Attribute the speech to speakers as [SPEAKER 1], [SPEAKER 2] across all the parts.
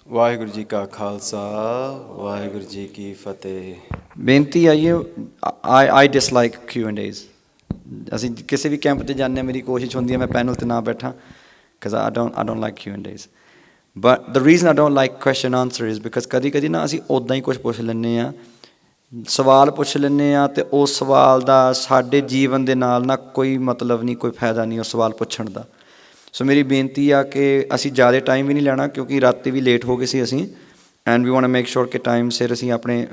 [SPEAKER 1] ਵਾਹਿਗੁਰੂ ਜੀ ਕਾ ਖਾਲਸਾ ਵਾਹਿਗੁਰੂ ਜੀ ਕੀ ਫਤਿਹ ਬੇਨਤੀ ਆਈਏ ਆਈ ਡਿਸਲਾਈਕ Q&As ਅਸੀਂ ਕਿਸੇ ਵੀ ਕੈਂਪ 'ਤੇ ਜਾਂਦੇ ਹਾਂ ਮੇਰੀ ਕੋਸ਼ਿਸ਼ ਹੁੰਦੀ ਹੈ ਮੈਂ ਪੈਨਲ 'ਤੇ ਨਾ ਬੈਠਾਂ because I don't like Q&As but the reason I don't like question answer is because ਕਦੀ ਕਦੀ ਨਾ ਅਸੀਂ ਉੱਦਾਂ ਹੀ ਕੁਛ ਪੁੱਛ ਲੈਂਦੇ ਹਾਂ ਸਵਾਲ ਪੁੱਛ ਲੈਂਦੇ ਹਾਂ ਅਤੇ ਉਸ ਸਵਾਲ ਦਾ ਸਾਡੇ ਜੀਵਨ ਦੇ ਨਾਲ ਨਾ ਕੋਈ ਮਤਲਬ ਨਹੀਂ ਕੋਈ ਫਾਇਦਾ ਨਹੀਂ ਉਸ ਸਵਾਲ ਪੁੱਛਣ ਦਾ ਸੋ ਮੇਰੀ ਬੇਨਤੀ ਆ ਕਿ ਅਸੀਂ ਜ਼ਿਆਦਾ ਟਾਈਮ ਵੀ ਨਹੀਂ ਲੈਣਾ ਕਿਉਂਕਿ ਰਾਤੀ ਵੀ ਲੇਟ ਹੋ ਗਏ ਸੀ ਅਸੀਂ and we want to make sure ਕਿ ਟਾਈਮ ਸਿਰ ਅਸੀਂ ਆਪਣੇ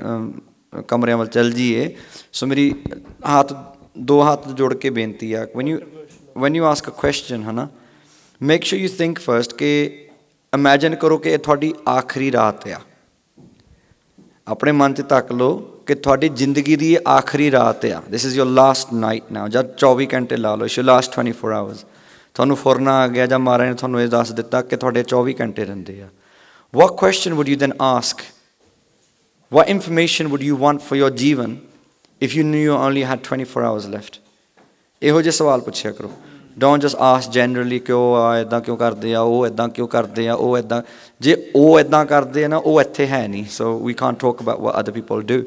[SPEAKER 1] ਕਮਰਿਆਂ ਵੱਲ ਚੱਲ ਜਾਈਏ ਸੋ ਮੇਰੀ ਦੋ ਹੱਥ ਜੋੜ ਕੇ ਬੇਨਤੀ ਆ when you ask a question ਹੈ ਨਾ make sure you think first ਕਿ ਇਮੈਜਿਨ ਕਰੋ ਕਿ ਇਹ ਤੁਹਾਡੀ ਆਖਰੀ ਰਾਤ ਆ ਆਪਣੇ ਮਨ 'ਚ ਧੱਕ ਲਓ ਕਿ ਤੁਹਾਡੀ ਜ਼ਿੰਦਗੀ ਦੀ ਇਹ ਆਖਰੀ ਰਾਤ ਆ this is your last night now ਜਦ 24 ਘੰਟੇ ਲਾ ਲਓ ਇਟਸ ਯੋਰ ਲਾਸਟ 24 ਆਵਰਸ ਤੁਹਾਨੂੰ ਫੁਰਨਾ ਆ ਗਿਆ ਜਾਂ ਮਹਾਰਾਜ ਨੇ ਤੁਹਾਨੂੰ ਇਹ ਦੱਸ ਦਿੱਤਾ ਕਿ ਤੁਹਾਡੇ 24 ਘੰਟੇ ਰਹਿੰਦੇ ਆ what question would you then ask what information would you want for your Jeevan if you knew you only had 24 hours left ਇਹੋ ਜਿਹੇ ਸਵਾਲ ਪੁੱਛਿਆ ਕਰੋ don't just ask generally ਕਿ ਉਹ ਇੱਦਾਂ ਕਿਉਂ ਕਰਦੇ ਆ ਉਹ ਇੱਦਾਂ ਕਿਉਂ ਕਰਦੇ ਆ ਉਹ ਇੱਦਾਂ ਜੇ ਉਹ ਇੱਦਾਂ ਕਰਦੇ ਆ ਨਾ ਉਹ ਇੱਥੇ ਹੈ ਨਹੀਂ so we can't talk about what other people do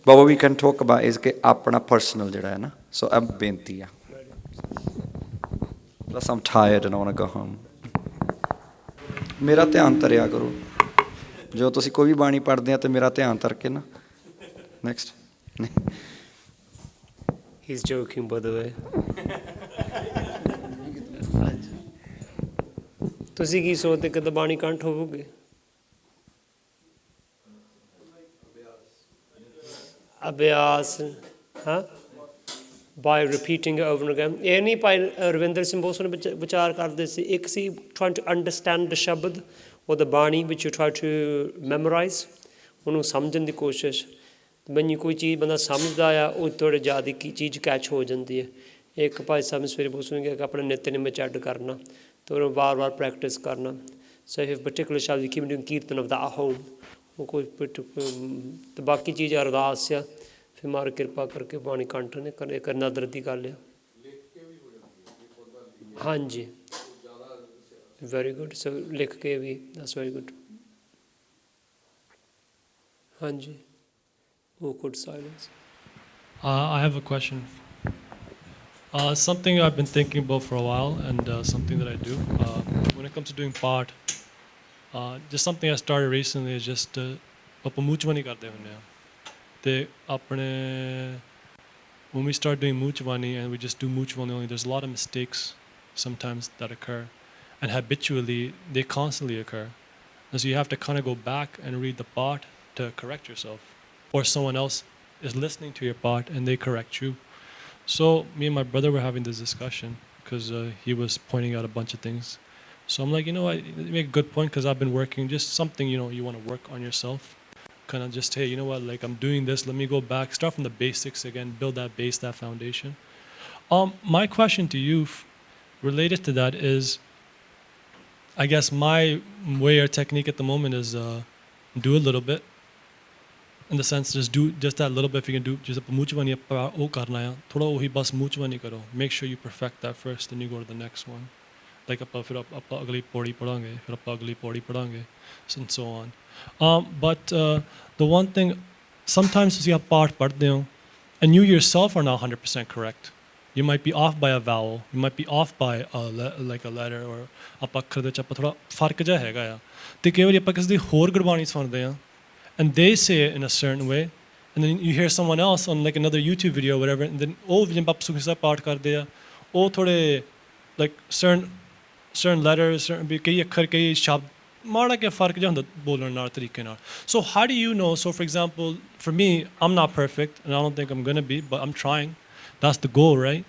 [SPEAKER 1] but what we can talk about is ਕਿ ਆਪਣਾ ਪਰਸਨਲ ਜਿਹੜਾ ਹੈ ਨਾ so ਇਹ ਬੇਨਤੀ ਆ Plus I'm tired and I want to go home. ਮੇਰਾ ਧਿਆਨ ਧਰਿਆ ਕਰੋ ਜੋ ਤੁਸੀਂ ਕੋਈ ਵੀ ਬਾਣੀ ਪੜ੍ਹਦੇ ਆ ਤੇ ਮੇਰਾ ਧਿਆਨ ਧਰ ਕੇ ਨਾ next
[SPEAKER 2] He's joking by the way. ਤੁਸੀਂ ਕੀ ਸੋਚਦੇ ਕਿ ਬਾਣੀ ਕੰਠ ਹੋਵੋਗੇ ਅਭਿਆਸ ਹਾਂ by repeating it over and again ਇਹ ਨਹੀਂ ਭਾਈ ਰਵਿੰਦਰ ਸਿੰਘ ਬੋਸ ਨੇ ਵਿਚਾਰ ਕਰਦੇ ਸੀ ਇੱਕ ਸੀ trying to understand the ਸ਼ਬਦ or the ਬਾਣੀ which you try to memorize ਉਹਨੂੰ ਸਮਝਣ ਦੀ ਕੋਸ਼ਿਸ਼ ਮੈਨੂੰ ਕੋਈ ਚੀਜ਼ ਬੰਦਾ ਸਮਝਦਾ ਆ ਉਹ ਥੋੜ੍ਹੇ ਜ਼ਿਆਦਾ ਕੀ ਚੀਜ਼ ਕੈਚ ਹੋ ਜਾਂਦੀ ਹੈ ਇੱਕ ਭਾਈ ਸਾਹਿਬ ਸਵੇਰੇ ਬੋਸ ਨੇ ਕਿਹਾ ਕਿ ਆਪਣਾ ਨਿਤਨੇਮ ਵਿੱਚ ਐਡ ਕਰਨਾ ਅਤੇ ਉਹਨੂੰ ਵਾਰ ਪ੍ਰੈਕਟਿਸ ਕਰਨਾ ਸੋ if particular ਸ਼ਬਦ keep doing kirtan of that at home ਉਹ ਕੋਈ ਅਤੇ ਬਾਕੀ ਚੀਜ਼ ਅਰਦਾਸ ਆ ਫਿਰ ਮਾਰ ਕਿਰਪਾ ਕਰਕੇ ਬਾਣੀ ਕੰਠ ਨੇ ਇੱਕ ਨਦਰ ਦੀ ਗੱਲ ਆ ਹਾਂਜੀ ਵੈਰੀ ਗੁੱਡ ਸੋ ਲਿਖ ਕੇ ਵੀ ਦੈਟਸ ਵੈਰੀ ਗੁੱਡ ਹਾਂਜੀ awkward silence.
[SPEAKER 3] I have a question. Something I've been thinking about for a while and something that I do when it comes to doing part just something I started recently is just ਆਪਾਂ ਮੂਚਵਾਨੀ ਕਰਦੇ ਹੁੰਦੇ ਹਾਂ ਤੇ ਆਪਣੇ when we start doing Muchwani and we just do Muchwani only, there's a lot of mistakes sometimes that occur and habitually they constantly occur and so you have to kind of go back and read the part to correct yourself or someone else is listening to your part and they correct you. So me and my brother were having this discussion because he was pointing out a bunch of things so I'm like you make a good point because I've been working just something you want to work on yourself kind of just hey you know what like I'm doing this let me go back start from the basics again build that base that foundation my question to you related to that is I guess my way or technique at the moment is do a little bit in the sense just do just that little bit if you can do just muchwani oh karna hai thoda ohi bas muchwani karo make sure you perfect that first then you go to the next one like ਆਪਾਂ ਅਗਲੀ ਪੌੜੀ ਪੜਾਂਗੇ ਫਿਰ ਆਪਾਂ ਅਗਲੀ ਪੌੜੀ ਪੜਾਂਗੇ and so on but the one thing sometimes ਤੁਸੀਂ ਆਪ ਪਾਠ ਪੜ੍ਹਦੇ ਹੋ and you yourself are not 100% correct you might be off by a vowel you might be off by like a letter or ਆਪਾਂ ਅੱਖਰ ਦੇ ਵਿੱਚ ਆਪਾਂ ਥੋੜ੍ਹਾ ਫਰਕ ਜਿਹਾ ਹੈਗਾ ਆ ਅਤੇ ਕਈ ਵਾਰੀ ਆਪਾਂ ਕਿਸੇ ਦੀ ਹੋਰ ਗੁਰਬਾਣੀ ਸੁਣਦੇ ਹਾਂ and they say it in a certain way and then you hear someone else on like another YouTube video or whatever and then ਉਹ ਜਿਵੇਂ ਆਪਾਂ ਸੁਖੀ ਸਾਹਿਬ ਪਾਠ ਕਰਦੇ ਆ ਉਹ ਥੋੜ੍ਹੇ like certain letters certain ਕਈ ਅੱਖਰ ਕਈ ਸ਼ਬਦ ਮਾੜਾ ਜਿਹਾ ਫਰਕ ਜਿਹਾ ਹੁੰਦਾ ਬੋਲਣ ਨਾਲ ਤਰੀਕੇ ਨਾਲ so how do you know so for example for me I'm not perfect and I don't think I'm gonna be but I'm trying that's the goal right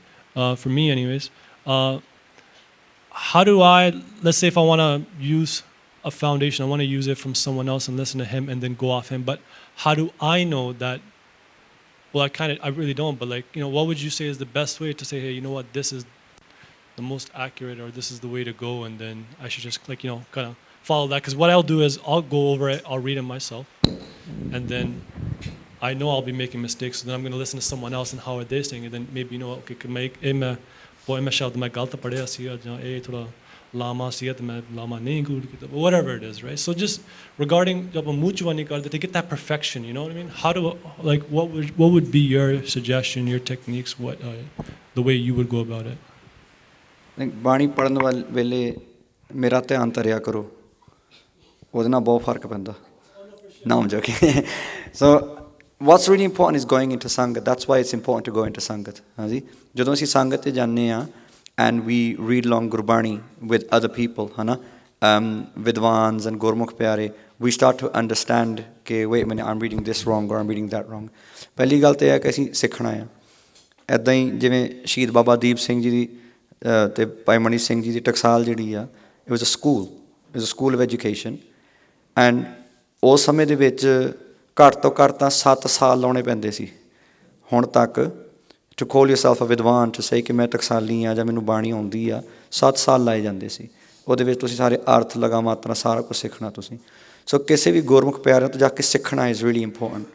[SPEAKER 3] for me anyways how do I let's say if I want to use a foundation I want to use it from someone else and listen to him and then go off him but how do I know that well I really don't but like what would you say is the best way to say hey you know what this is the most accurate or this is the way to go and then I should just like kind of follow that because what I'll do is I'll go over it I'll read it myself and then I know I'll be making mistakes so then I'm going to listen to someone else and how are they saying it then maybe okay make ਮੈਂ ਸ਼ਬਦ ਮੈਂ ਗਲਤ ਪੜ੍ਹਿਆ ਸੀ ਜਾਂ ਇਹ ਥੋੜ੍ਹਾ ਲਾਮਾ ਸੀ ਤੇ ਮੈਂ ਲਾਮਾ ਨਹੀਂ ਇੰਕਲੂਡ ਕੀਤਾ, whatever it is, right? So just regarding ਜਦ ਆਪਾਂ ਮੂੰਹ ਜ਼ਬਾਨੀ ਕਰਦੇ to get that perfection, you know what I mean? How do, like, what would be your suggestion, your techniques, what the way you would go about it?
[SPEAKER 1] ਬਾਣੀ ਪੜ੍ਹਨ ਵੇਲੇ ਮੇਰਾ ਧਿਆਨ ਧਰਿਆ ਕਰੋ, ਉਹਦੇ ਨਾਲ ਬਹੁਤ ਫਰਕ ਪੈਂਦਾ। No, I'm joking. So what's really important is going into sangat. That's why it's important to go into sangat. ਹਾਂਜੀ, ਜਦੋਂ ਅਸੀਂ ਸੰਗਤ 'ਤੇ ਜਾਂਦੇ ਹਾਂ and we read along Gurbani with other people, Vidwans and Gurmukh Pyare, we start to understand ਕਿ wait a minute, I'm reading this wrong or I'm reading that wrong. ਪਹਿਲੀ ਗੱਲ ਤਾਂ ਇਹ ਹੈ ਕਿ ਅਸੀਂ ਸਿੱਖਣਾ ਆ। ਇੱਦਾਂ ਹੀ ਜਿਵੇਂ ਸ਼ਹੀਦ ਬਾਬਾ ਦੀਪ ਸਿੰਘ ਜੀ ਦੀ ਅਤੇ ਭਾਈ ਮਨੀ ਸਿੰਘ ਜੀ ਦੀ ਟਕਸਾਲ ਜਿਹੜੀ ਆ, it was a school of education, and ਉਸ ਸਮੇਂ ਦੇ ਵਿੱਚ ਘੱਟ ਤੋਂ ਘੱਟ ਤਾਂ 7 ਸਾਲ ਲਾਉਣੇ ਪੈਂਦੇ ਸੀ ਹੁਣ ਤੱਕ to call yourself a vidwan, to say ਕਿ ਮੈਂ ਟਕਸਾਲੀ ਹਾਂ ਜਾਂ ਮੈਨੂੰ ਬਾਣੀ ਆਉਂਦੀ ਆ। 7 ਸਾਲ ਲਾਏ ਜਾਂਦੇ ਸੀ, ਉਹਦੇ ਵਿੱਚ ਤੁਸੀਂ ਸਾਰੇ ਅਰਥ ਲਗਾ ਮਾਤਰਾ ਸਾਰਾ ਕੁਛ ਸਿੱਖਣਾ ਤੁਸੀਂ। ਸੋ ਕਿਸੇ ਵੀ ਗੁਰਮੁਖ ਪਿਆਰਿਆਂ ਤੋਂ ਜਾ ਕੇ ਸਿੱਖਣਾ is really important,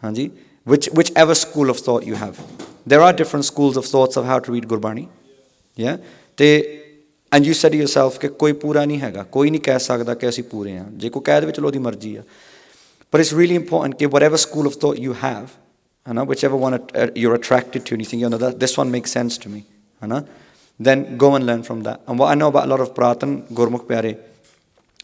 [SPEAKER 1] ਹਾਂਜੀ, whichever school of thought you have. There are different schools of thoughts of how to read Gurbani, yeah, ਤੇ and you said to yourself ਕਿ ਕੋਈ ਪੂਰਾ ਨਹੀਂ ਹੈਗਾ, ਕੋਈ ਨਹੀਂ ਕਹਿ ਸਕਦਾ ਕਿ ਅਸੀਂ ਪੂਰੇ ਹਾਂ, ਜੇ ਕੋਈ ਕਹਿ ਦੇ ਚਲੋ ਉਹਦੀ ਮਰਜ਼ੀ ਆ। But it's really important ਕਿ whatever school of thought you have, whichever one you're attracted to and you think, that this one makes sense to me, then go and learn from that. And what I know about a lot of Purathan Gurmukh Pyare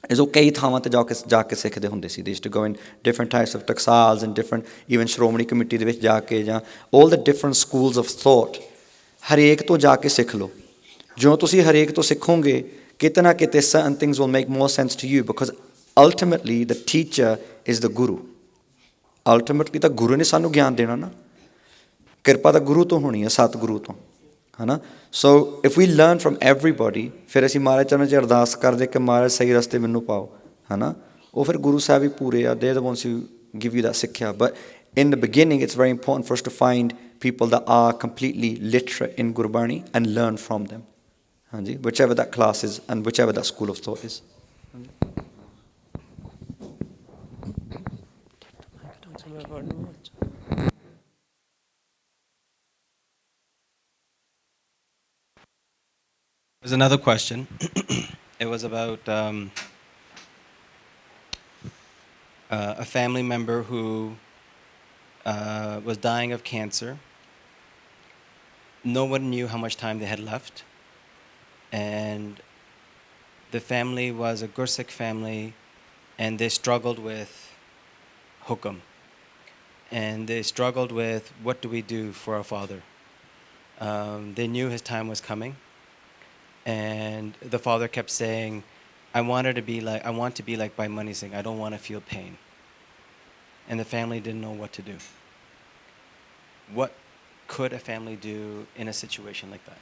[SPEAKER 1] is ਉਹ ਕਈ ਥਾਵਾਂ 'ਤੇ ਜਾ ਕੇ ਸਿੱਖਦੇ ਹੁੰਦੇ ਸੀ। They used to go in different types of taksals and different, even Shiromani committee ਦੇ ਵਿੱਚ ਜਾ ਕੇ, ਜਾਂ all the different schools of thought, ਹਰੇਕ ਤੋਂ ਜਾ ਕੇ ਸਿੱਖ ਲਓ। ਜੋ ਤੁਸੀਂ ਹਰੇਕ ਤੋਂ ਸਿੱਖੋਗੇ, ਕਿਤੇ ਨਾ ਕਿਤੇ certain things will make more sense to you, because ultimately the teacher is the guru. Ultimately ਤਾਂ ਗੁਰੂ ਨੇ ਸਾਨੂੰ ਗਿਆਨ ਦੇਣਾ ਨਾ, ਕਿਰਪਾ ਤਾਂ ਗੁਰੂ ਤੋਂ ਹੋਣੀ ਹੈ, ਸਤਿਗੁਰੂ ਤੋਂ, ਹੈ ਨਾ। So if we learn from everybody, ਫਿਰ ਅਸੀਂ ਮਹਾਰਾਜ ਚਰਨਾਂ 'ਚ ਅਰਦਾਸ ਕਰਦੇ ਕਿ ਮਹਾਰਾਜ ਸਹੀ ਰਸਤੇ ਮੈਨੂੰ ਪਾਓ, ਹੈ ਨਾ। ਉਹ ਫਿਰ ਗੁਰੂ ਸਾਹਿਬ ਹੀ ਪੂਰੇ ਆ, ਦੇ ਵੋਂਟਸ ਯੂ ਗਿਵ ਯੂ ਦੈਟ ਸਿੱਖਿਆ। But in the beginning it's very important for us to find people that are completely literate in Gurbani and learn from them, ਹਾਂਜੀ, whichever that class is and whichever that school of thought is.
[SPEAKER 4] There's another question. It was about a family member who was dying of cancer. No one knew how much time they had left. And the family was a Gursikh family, and they struggled with hukam. And they struggled with, what do we do for our father? They knew his time was coming. And the father kept saying, I want to be like Bhai Mani Singh. I don't want to feel pain. And the family didn't know what to do. What could a family do in a situation like that?